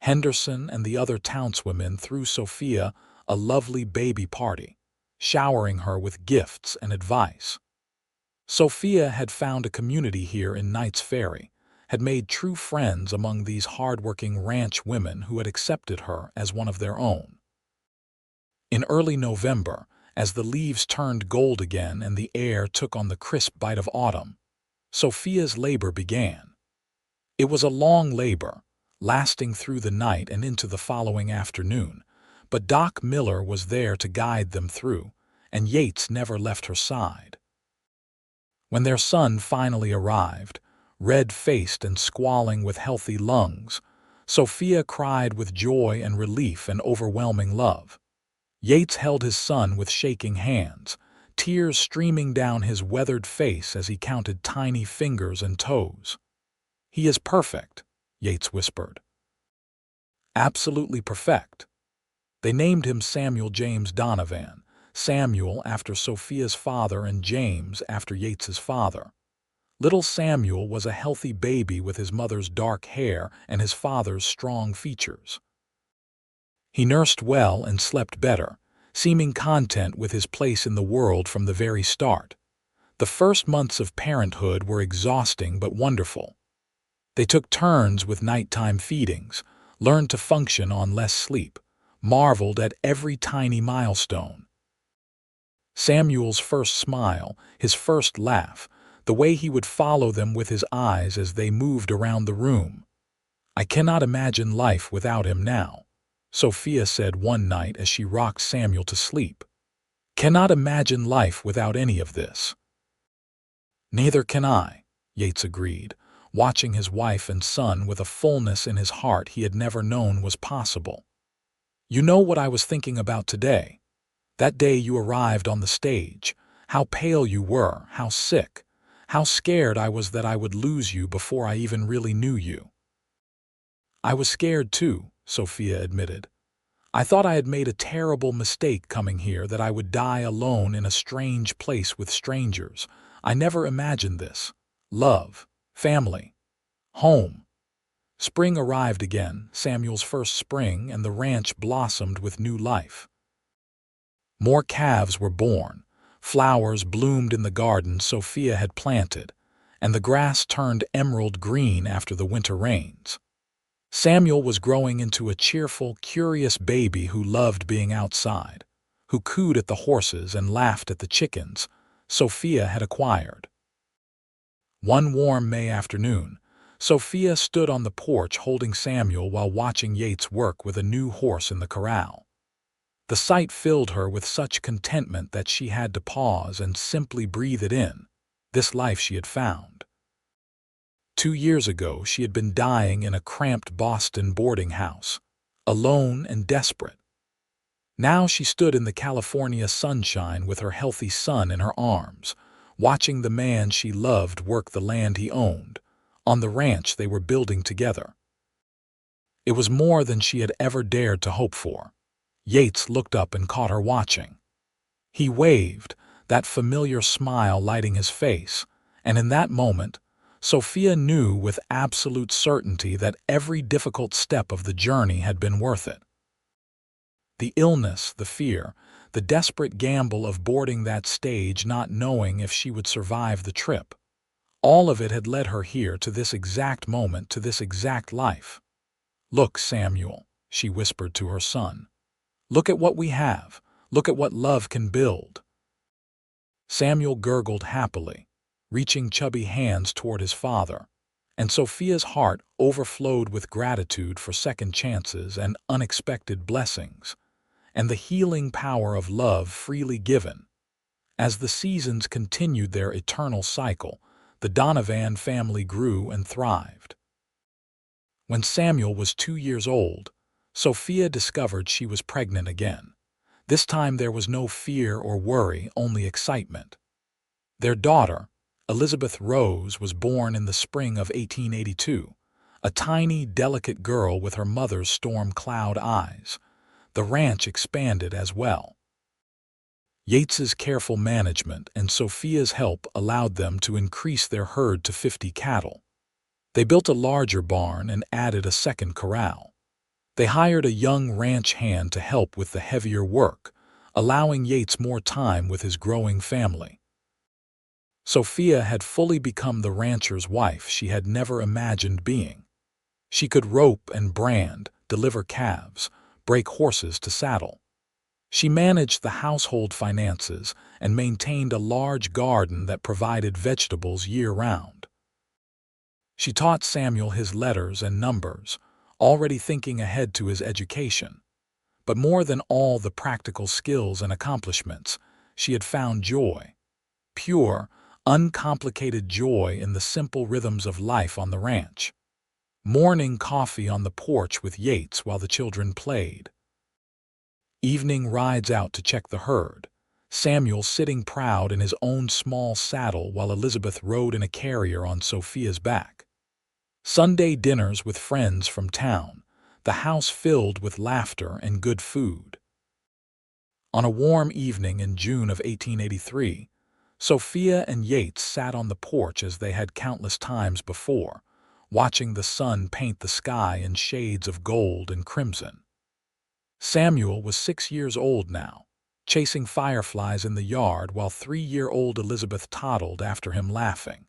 Henderson and the other townswomen threw Sophia a lovely baby party, showering her with gifts and advice. Sophia had found a community here in Knight's Ferry, had made true friends among these hard-working ranch women who had accepted her as one of their own. In early November, as the leaves turned gold again and the air took on the crisp bite of autumn, Sophia's labor began. It was a long labor, lasting through the night and into the following afternoon, but Doc Miller was there to guide them through, and Yates never left her side. When their son finally arrived, red-faced and squalling with healthy lungs. Sophia cried with joy and relief and overwhelming love. Yates held his son with shaking hands, tears streaming down his weathered face as he counted tiny fingers and toes. "He is perfect," Yates whispered. "Absolutely perfect." They named him Samuel James Donovan, Samuel after Sophia's father and James after Yates's father. Little Samuel was a healthy baby with his mother's dark hair and his father's strong features. He nursed well and slept better, seeming content with his place in the world from the very start. The first months of parenthood were exhausting but wonderful. They took turns with nighttime feedings, learned to function on less sleep, marveled at every tiny milestone. Samuel's first smile, his first laugh, the way he would follow them with his eyes as they moved around the room. "I cannot imagine life without him now," Sophia said one night as she rocked Samuel to sleep. "Cannot imagine life without any of this." "Neither can I," Yates agreed, watching his wife and son with a fullness in his heart he had never known was possible. "You know what I was thinking about today? That day you arrived on the stage, how pale you were, how sick. How scared I was that I would lose you before I even really knew you." "I was scared too," Sophia admitted. "I thought I had made a terrible mistake coming here, that I would die alone in a strange place with strangers. I never imagined this. Love, family, home." Spring arrived again, Samuel's first spring, and the ranch blossomed with new life. More calves were born. Flowers bloomed in the garden Sophia had planted, and the grass turned emerald green after the winter rains. Samuel was growing into a cheerful, curious baby who loved being outside, who cooed at the horses and laughed at the chickens Sophia had acquired. One warm May afternoon, Sophia stood on the porch holding Samuel while watching Yates work with a new horse in the corral. The sight filled her with such contentment that she had to pause and simply breathe it in, this life she had found. 2 years ago she had been dying in a cramped Boston boarding house, alone and desperate. Now she stood in the California sunshine with her healthy son in her arms, watching the man she loved work the land he owned, on the ranch they were building together. It was more than she had ever dared to hope for. Yates looked up and caught her watching. He waved, that familiar smile lighting his face, and in that moment, Sophia knew with absolute certainty that every difficult step of the journey had been worth it. The illness, the fear, the desperate gamble of boarding that stage not knowing if she would survive the trip, all of it had led her here to this exact moment, to this exact life. "Look, Samuel," she whispered to her son. "Look at what we have. Look at what love can build." Samuel gurgled happily, reaching chubby hands toward his father, and Sophia's heart overflowed with gratitude for second chances and unexpected blessings, and the healing power of love freely given. As the seasons continued their eternal cycle, the Donovan family grew and thrived. When Samuel was 2 years old, Sophia discovered she was pregnant again. This time there was no fear or worry, only excitement. Their daughter, Elizabeth Rose, was born in the spring of 1882, a tiny, delicate girl with her mother's storm cloud eyes. The ranch expanded as well. Yates's careful management and Sophia's help allowed them to increase their herd to 50 cattle. They built a larger barn and added a second corral. They hired a young ranch hand to help with the heavier work, allowing Yates more time with his growing family. Sophia had fully become the rancher's wife she had never imagined being. She could rope and brand, deliver calves, break horses to saddle. She managed the household finances and maintained a large garden that provided vegetables year-round. She taught Samuel his letters and numbers, already thinking ahead to his education. But more than all the practical skills and accomplishments, she had found joy. Pure, uncomplicated joy in the simple rhythms of life on the ranch. Morning coffee on the porch with Yates while the children played. Evening rides out to check the herd, Samuel sitting proud in his own small saddle while Elizabeth rode in a carrier on Sophia's back. Sunday dinners with friends from town, the house filled with laughter and good food. On a warm evening in June of 1883, Sophia and Yates sat on the porch as they had countless times before, watching the sun paint the sky in shades of gold and crimson. Samuel was 6 years old now, chasing fireflies in the yard while 3-year-old Elizabeth toddled after him laughing.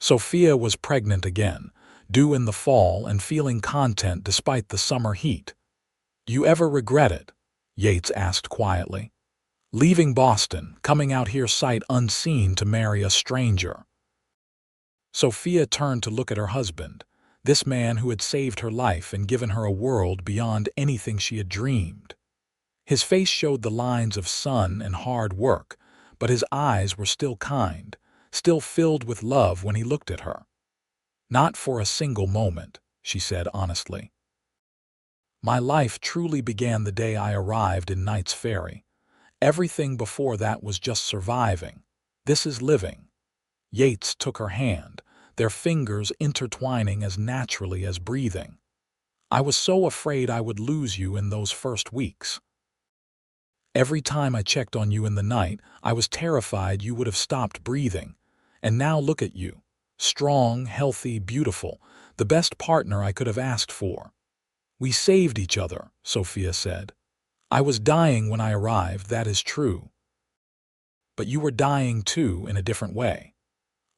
Sophia was pregnant again, due in the fall and feeling content despite the summer heat. "You ever regret it?" Yates asked quietly. "Leaving Boston, coming out here sight unseen to marry a stranger?" Sophia turned to look at her husband, this man who had saved her life and given her a world beyond anything she had dreamed. His face showed the lines of sun and hard work, but his eyes were still kind, still filled with love when he looked at her. "Not for a single moment," she said honestly. "My life truly began the day I arrived in Knight's Ferry. Everything before that was just surviving. This is living." Yates took her hand, their fingers intertwining as naturally as breathing. "I was so afraid I would lose you in those first weeks. Every time I checked on you in the night, I was terrified you would have stopped breathing. And now look at you. Strong, healthy, beautiful, the best partner I could have asked for." "We saved each other," Sophia said. "I was dying when I arrived, that is true. But you were dying too in a different way.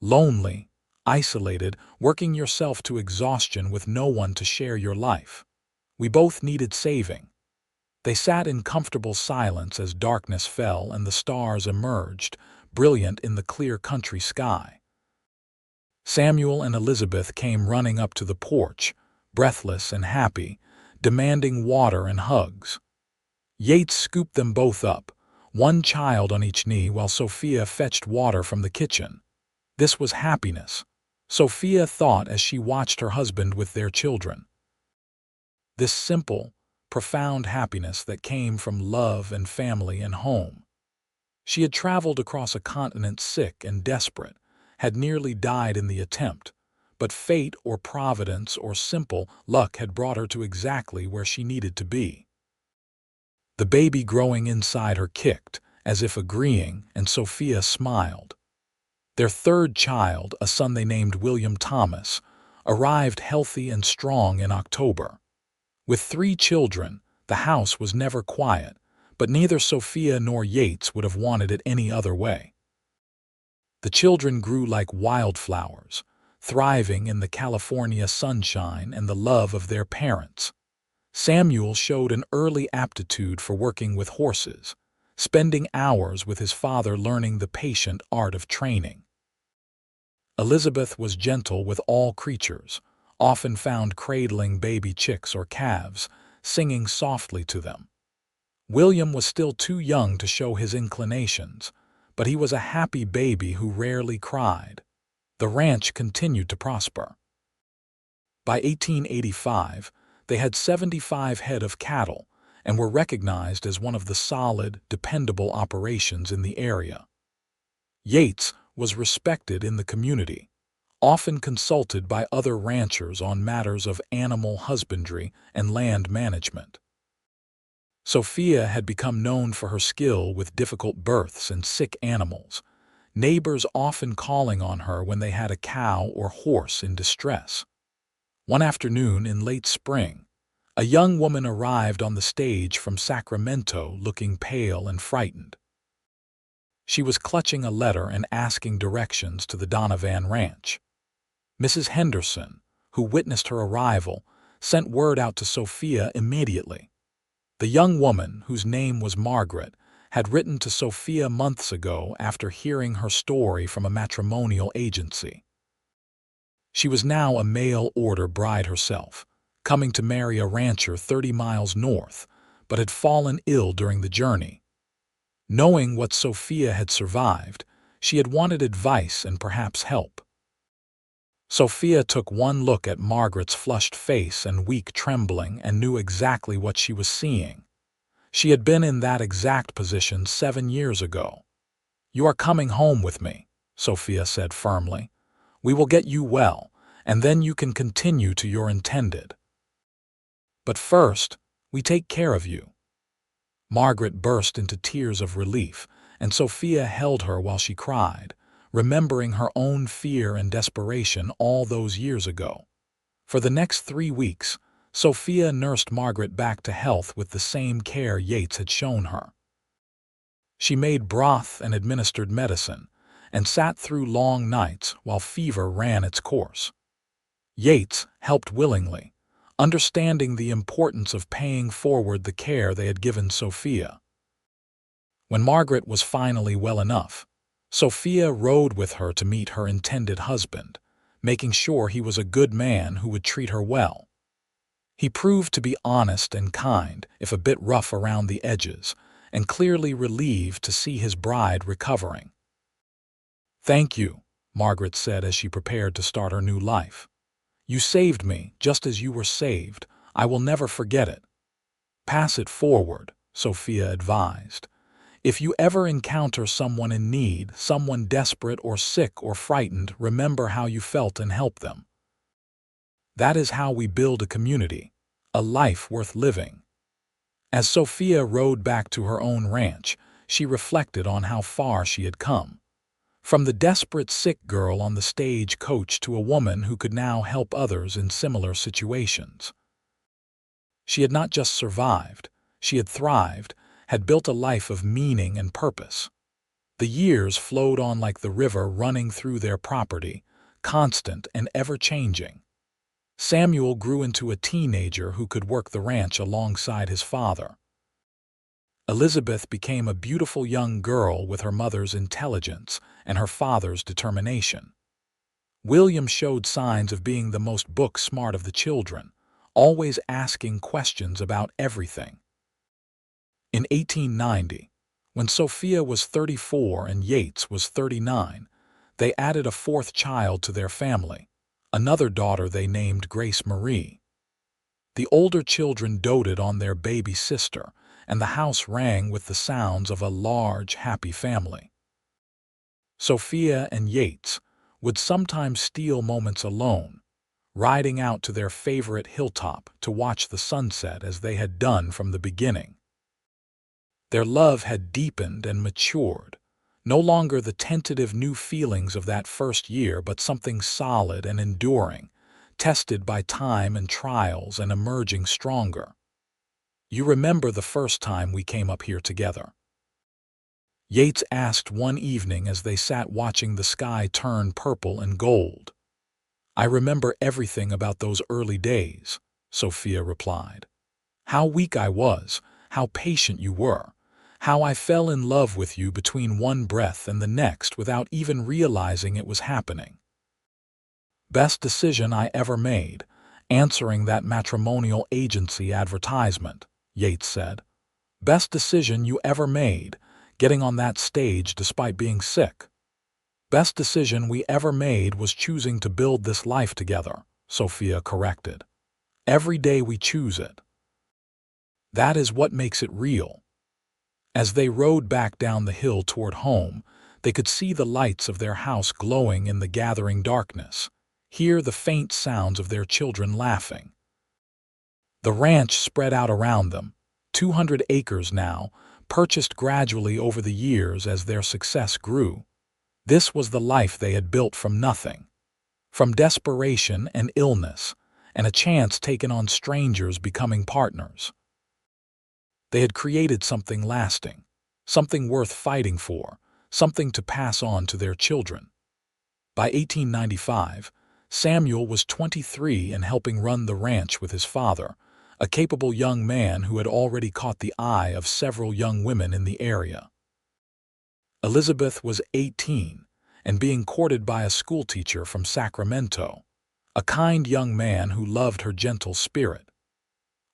Lonely, isolated, working yourself to exhaustion with no one to share your life. We both needed saving." They sat in comfortable silence as darkness fell and the stars emerged, brilliant in the clear country sky. Samuel and Elizabeth came running up to the porch, breathless and happy, demanding water and hugs. Yates scooped them both up, one child on each knee while Sophia fetched water from the kitchen. This was happiness, Sophia thought as she watched her husband with their children. This simple, profound happiness that came from love and family and home. She had traveled across a continent sick and desperate, had nearly died in the attempt, but fate or providence or simple luck had brought her to exactly where she needed to be. The baby growing inside her kicked, as if agreeing, and Sophia smiled. Their third child, a son they named William Thomas, arrived healthy and strong in October. With 3 children, the house was never quiet, but neither Sophia nor Yates would have wanted it any other way. The children grew like wildflowers, thriving in the California sunshine and the love of their parents. Samuel showed an early aptitude for working with horses, spending hours with his father learning the patient art of training. Elizabeth was gentle with all creatures, often found cradling baby chicks or calves, singing softly to them. William was still too young to show his inclinations, but he was a happy baby who rarely cried. The ranch continued to prosper. By 1885, they had 75 head of cattle and were recognized as one of the solid, dependable operations in the area. Yates was respected in the community, often consulted by other ranchers on matters of animal husbandry and land management. Sophia had become known for her skill with difficult births and sick animals, neighbors often calling on her when they had a cow or horse in distress. One afternoon in late spring, a young woman arrived on the stage from Sacramento looking pale and frightened. She was clutching a letter and asking directions to the Donovan ranch. Mrs. Henderson, who witnessed her arrival, sent word out to Sophia immediately. The young woman, whose name was Margaret, had written to Sophia months ago after hearing her story from a matrimonial agency. She was now a mail-order bride herself, coming to marry a rancher 30 miles north, but had fallen ill during the journey. Knowing what Sophia had survived, She had wanted advice and perhaps help. Sophia took one look at Margaret's flushed face and weak trembling and knew exactly what she was seeing. She had been in that exact position 7 years ago. "You are coming home with me," Sophia said firmly. "We will get you well, and then you can continue to your intended. But first, we take care of you." Margaret burst into tears of relief, and Sophia held her while she cried, remembering her own fear and desperation all those years ago. For the next 3 weeks, Sophia nursed Margaret back to health with the same care Yates had shown her. She made broth and administered medicine, and sat through long nights while fever ran its course. Yates helped willingly, understanding the importance of paying forward the care they had given Sophia. When Margaret was finally well enough, Sophia rode with her to meet her intended husband, making sure he was a good man who would treat her well. He proved to be honest and kind, if a bit rough around the edges, and clearly relieved to see his bride recovering. "Thank you," Margaret said as she prepared to start her new life. "You saved me just as you were saved. I will never forget it." "Pass it forward," Sophia advised. "If you ever encounter someone in need, someone desperate or sick or frightened, remember how you felt and help them. That is how we build a community, a life worth living." As Sophia rode back to her own ranch, she reflected on how far she had come. From the desperate sick girl on the stage coach to a woman who could now help others in similar situations. She had not just survived, she had thrived, had built a life of meaning and purpose. The years flowed on like the river running through their property, constant and ever-changing. Samuel grew into a teenager who could work the ranch alongside his father. Elizabeth became a beautiful young girl with her mother's intelligence and her father's determination. William showed signs of being the most book-smart of the children, always asking questions about everything. In 1890, when Sophia was 34 and Yates was 39, they added a 4th child to their family, another daughter they named Grace Marie. The older children doted on their baby sister, and the house rang with the sounds of a large, happy family. Sophia and Yates would sometimes steal moments alone, riding out to their favorite hilltop to watch the sunset as they had done from the beginning. Their love had deepened and matured, no longer the tentative new feelings of that first year, but something solid and enduring, tested by time and trials and emerging stronger. "You remember the first time we came up here together?" Yates asked one evening as they sat watching the sky turn purple and gold. "I remember everything about those early days," Sophia replied. "How weak I was, how patient you were, how I fell in love with you between one breath and the next without even realizing it was happening. Best decision I ever made, answering that matrimonial agency advertisement," Yates said. "Best decision you ever made, getting on that stage despite being sick. Best decision we ever made was choosing to build this life together," Sophia corrected. "Every day we choose it. That is what makes it real." As they rode back down the hill toward home, they could see the lights of their house glowing in the gathering darkness, hear the faint sounds of their children laughing. The ranch spread out around them, 200 acres now, purchased gradually over the years as their success grew. This was the life they had built from nothing, from desperation and illness, and a chance taken on strangers becoming partners. They had created something lasting, something worth fighting for, something to pass on to their children. By 1895, Samuel was 23 and helping run the ranch with his father, a capable young man who had already caught the eye of several young women in the area. Elizabeth was 18 and being courted by a schoolteacher from Sacramento, a kind young man who loved her gentle spirit.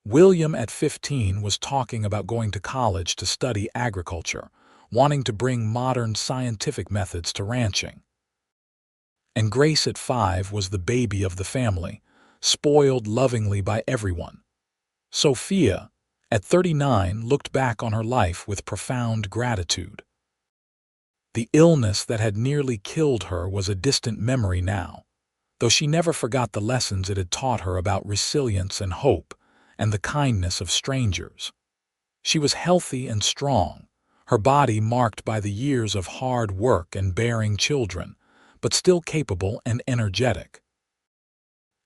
William, at 15, was talking about going to college to study agriculture, wanting to bring modern scientific methods to ranching. And Grace at 5 was the baby of the family, spoiled lovingly by everyone. Sophia, at 39, looked back on her life with profound gratitude. The illness that had nearly killed her was a distant memory now, though she never forgot the lessons it had taught her about resilience and hope and the kindness of strangers. She was healthy and strong, her body marked by the years of hard work and bearing children, but still capable and energetic.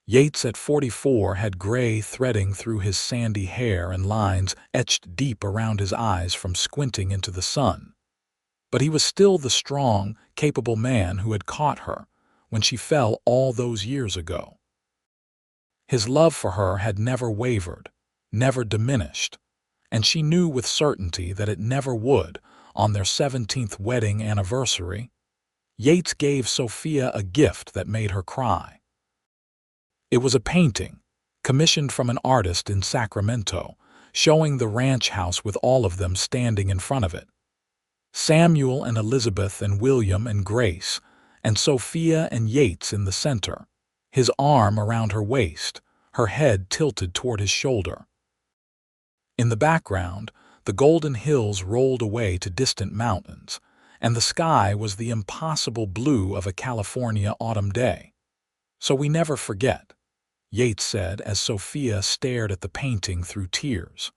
Yates at 44 had gray threading through his sandy hair and lines etched deep around his eyes from squinting into the sun. But he was still the strong, capable man who had caught her when she fell all those years ago. His love for her had never wavered, never diminished, and she knew with certainty that it never would. On their 17th wedding anniversary, Yates gave Sophia a gift that made her cry. It was a painting, commissioned from an artist in Sacramento, showing the ranch house with all of them standing in front of it. Samuel and Elizabeth and William and Grace, and Sophia and Yates in the center, his arm around her waist, her head tilted toward his shoulder. In the background, the golden hills rolled away to distant mountains, and the sky was the impossible blue of a California autumn day. "So we never forget," Yates said as Sophia stared at the painting through tears.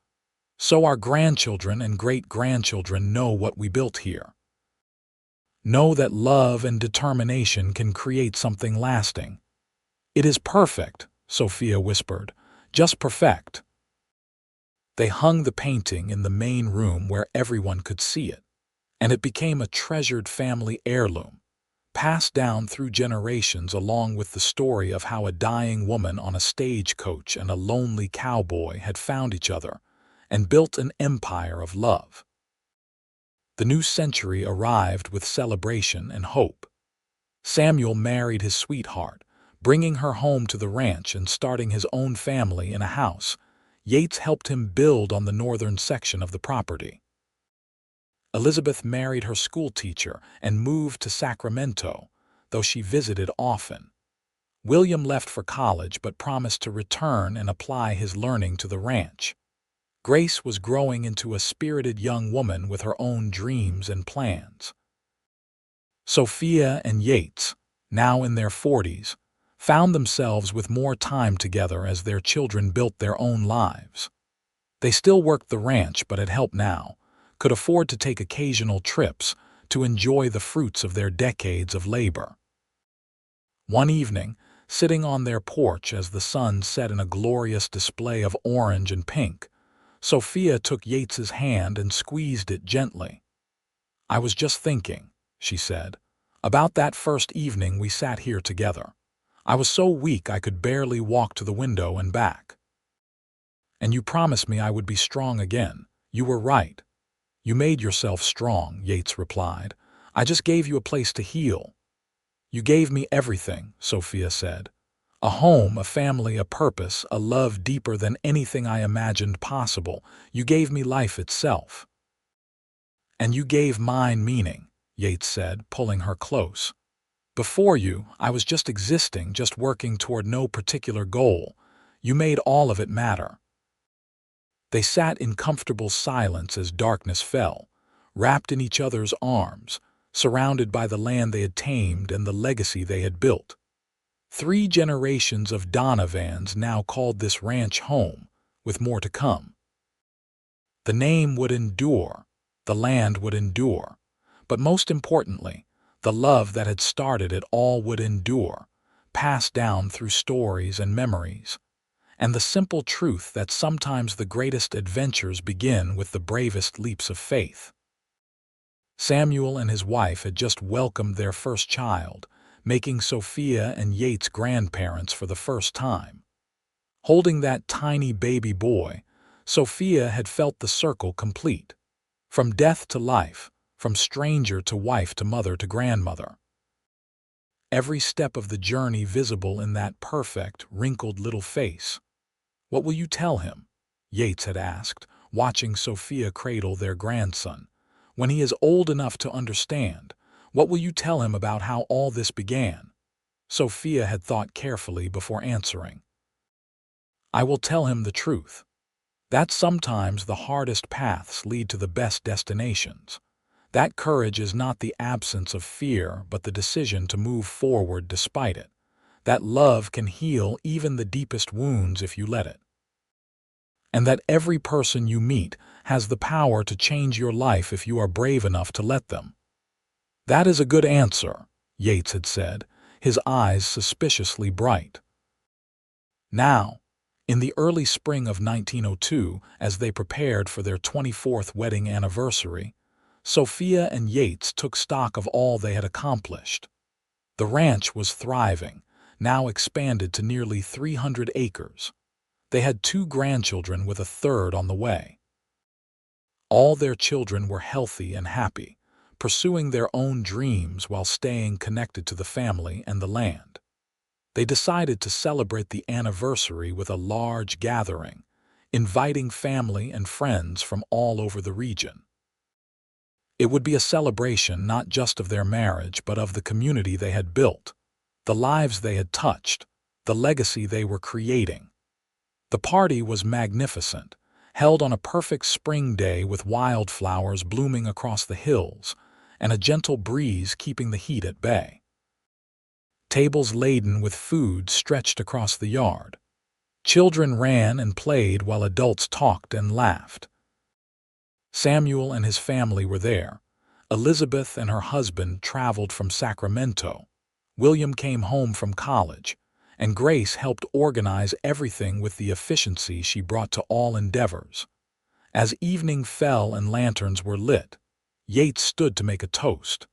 "So our grandchildren and great-grandchildren know what we built here. Know that love and determination can create something lasting." "It is perfect," Sophia whispered, "just perfect." They hung the painting in the main room where everyone could see it, and it became a treasured family heirloom, passed down through generations along with the story of how a dying woman on a stagecoach and a lonely cowboy had found each other and built an empire of love. The new century arrived with celebration and hope. Samuel married his sweetheart, bringing her home to the ranch and starting his own family in a house. Yates helped him build on the northern section of the property. Elizabeth married her schoolteacher and moved to Sacramento, though she visited often. William left for college but promised to return and apply his learning to the ranch. Grace was growing into a spirited young woman with her own dreams and plans. Sophia and Yates, now in their 40s, found themselves with more time together as their children built their own lives. They still worked the ranch but had help now, could afford to take occasional trips to enjoy the fruits of their decades of labor. One evening, sitting on their porch as the sun set in a glorious display of orange and pink, Sophia took Yates's hand and squeezed it gently. "I was just thinking," she said, "about that first evening we sat here together. I was so weak I could barely walk to the window and back. And you promised me I would be strong again. You were right." "You made yourself strong," Yates replied. "I just gave you a place to heal." "You gave me everything," Sophia said. "A home, a family, a purpose, a love deeper than anything I imagined possible. You gave me life itself." "And you gave mine meaning," Yates said, pulling her close. "Before you, I was just existing, just working toward no particular goal. You made all of it matter." They sat in comfortable silence as darkness fell, wrapped in each other's arms, surrounded by the land they had tamed and the legacy they had built. 3 generations of Donovans now called this ranch home, with more to come. The name would endure, the land would endure, but most importantly, the love that had started it all would endure, passed down through stories and memories, and the simple truth that sometimes the greatest adventures begin with the bravest leaps of faith. Samuel and his wife had just welcomed their first child, making Sophia and Yates grandparents for the first time. Holding that tiny baby boy, Sophia had felt the circle complete. From death to life, from stranger to wife to mother to grandmother. Every step of the journey visible in that perfect, wrinkled little face. "What will you tell him?" Yates had asked, watching Sophia cradle their grandson. When he is old enough to understand, what will you tell him about how all this began? Sophia had thought carefully before answering. I will tell him the truth. That sometimes the hardest paths lead to the best destinations. That courage is not the absence of fear, but the decision to move forward despite it. That love can heal even the deepest wounds if you let it. And that every person you meet has the power to change your life if you are brave enough to let them. That is a good answer, Yates had said, his eyes suspiciously bright. Now, in the early spring of 1902, as they prepared for their 24th wedding anniversary, Sophia and Yates took stock of all they had accomplished. The ranch was thriving, now expanded to nearly 300 acres. They had 2 grandchildren with a third on the way. All their children were healthy and happy, pursuing their own dreams while staying connected to the family and the land. They decided to celebrate the anniversary with a large gathering, inviting family and friends from all over the region. It would be a celebration not just of their marriage, but of the community they had built, the lives they had touched, the legacy they were creating. The party was magnificent, held on a perfect spring day with wildflowers blooming across the hills and a gentle breeze keeping the heat at bay. Tables laden with food stretched across the yard. Children ran and played while adults talked and laughed. Samuel and his family were there. Elizabeth and her husband traveled from Sacramento. William came home from college, and Grace helped organize everything with the efficiency she brought to all endeavors. As evening fell and lanterns were lit, Yates stood to make a toast.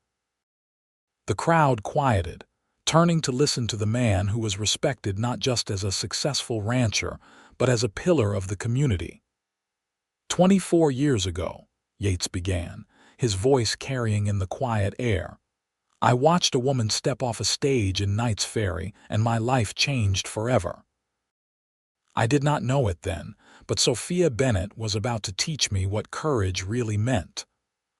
The crowd quieted, turning to listen to the man who was respected not just as a successful rancher, but as a pillar of the community. 24 years ago, Yates began, his voice carrying in the quiet air, I watched a woman step off a stage in Knight's Ferry, and my life changed forever. I did not know it then, but Sophia Bennett was about to teach me what courage really meant,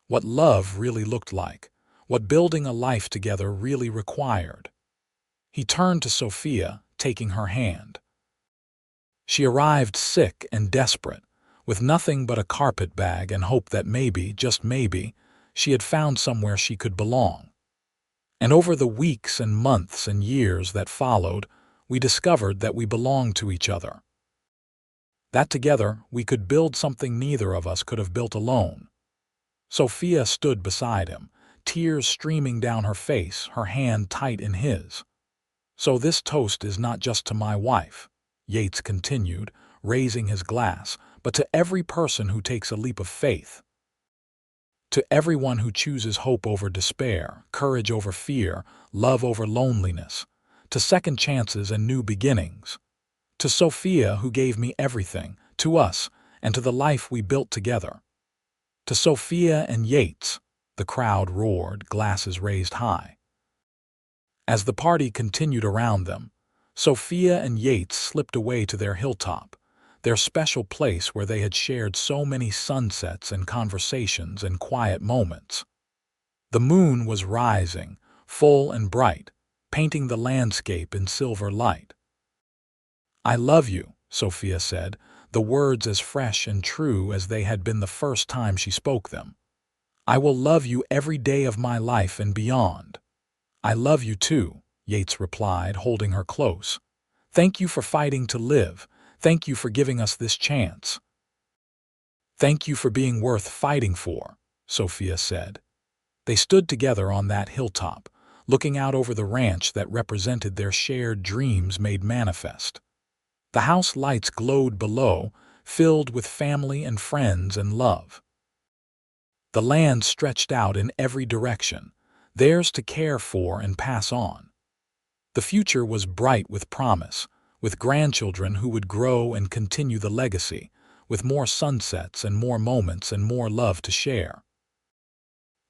what love really looked like, what building a life together really required. He turned to Sophia, taking her hand. She arrived sick and desperate, with nothing but a carpet bag and hope that maybe, just maybe, she had found somewhere she could belong. And over the weeks and months and years that followed, we discovered that we belonged to each other. That together we could build something neither of us could have built alone. Sophia stood beside him, tears streaming down her face, her hand tight in his. So this toast is not just to my wife, Yates continued, raising his glass, but to every person who takes a leap of faith. To everyone who chooses hope over despair, courage over fear, love over loneliness, to second chances and new beginnings. To Sophia, who gave me everything, to us, and to the life we built together. To Sophia and Yates, the crowd roared, glasses raised high. As the party continued around them, Sophia and Yates slipped away to their hilltop, their special place where they had shared so many sunsets and conversations and quiet moments. The moon was rising, full and bright, painting the landscape in silver light. I love you, Sophia said, the words as fresh and true as they had been the first time she spoke them. I will love you every day of my life and beyond. I love you too, Yates replied, holding her close. Thank you for fighting to live. Thank you for giving us this chance. Thank you for being worth fighting for, Sophia said. They stood together on that hilltop, looking out over the ranch that represented their shared dreams made manifest. The house lights glowed below, filled with family and friends and love. The land stretched out in every direction, theirs to care for and pass on. The future was bright with promise, with grandchildren who would grow and continue the legacy, with more sunsets and more moments and more love to share.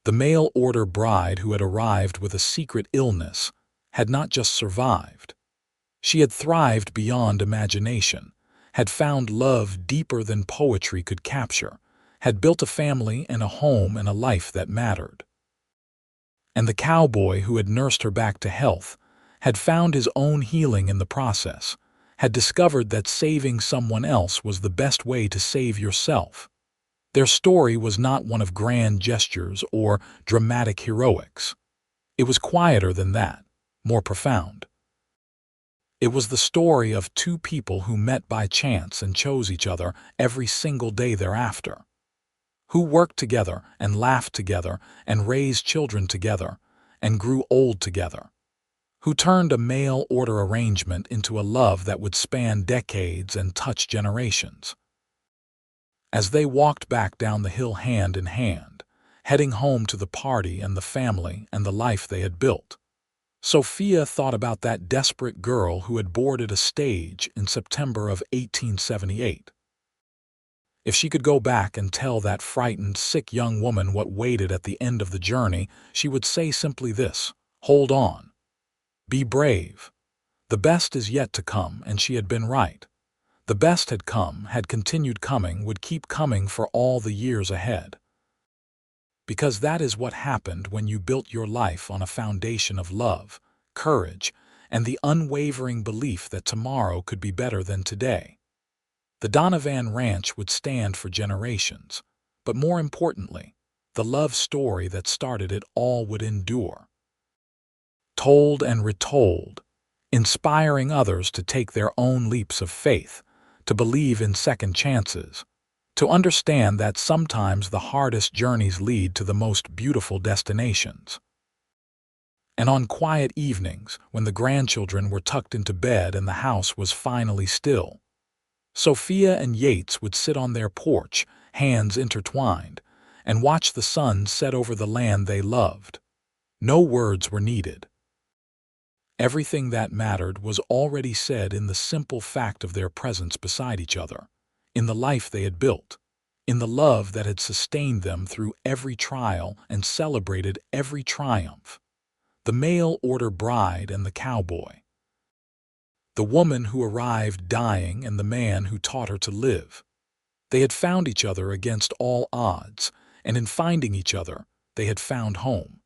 The mail-order bride who had arrived with a secret illness had not just survived. She had thrived beyond imagination, had found love deeper than poetry could capture, had built a family and a home and a life that mattered. And the cowboy who had nursed her back to health had found his own healing in the process, had discovered that saving someone else was the best way to save yourself. Their story was not one of grand gestures or dramatic heroics. It was quieter than that, more profound. It was the story of two people who met by chance and chose each other every single day thereafter, who worked together and laughed together and raised children together and grew old together, who turned a mail-order arrangement into a love that would span decades and touch generations. As they walked back down the hill hand in hand, heading home to the party and the family and the life they had built, Sophia thought about that desperate girl who had boarded a stage in September of 1878. If she could go back and tell that frightened, sick young woman what waited at the end of the journey, she would say simply this: "Hold on. Be brave. The best is yet to come," and she had been right. The best had come, had continued coming, would keep coming for all the years ahead. Because that is what happened when you built your life on a foundation of love, courage, and the unwavering belief that tomorrow could be better than today. The Donovan Ranch would stand for generations, but more importantly, the love story that started it all would endure. Told and retold, inspiring others to take their own leaps of faith, to believe in second chances, to understand that sometimes the hardest journeys lead to the most beautiful destinations. And on quiet evenings, when the grandchildren were tucked into bed and the house was finally still, Sophia and Yates would sit on their porch, hands intertwined, and watch the sun set over the land they loved. No words were needed. Everything that mattered was already said in the simple fact of their presence beside each other, in the life they had built, in the love that had sustained them through every trial and celebrated every triumph. The mail-order bride and the cowboy. The woman who arrived dying and the man who taught her to live. They had found each other against all odds, and in finding each other, they had found home.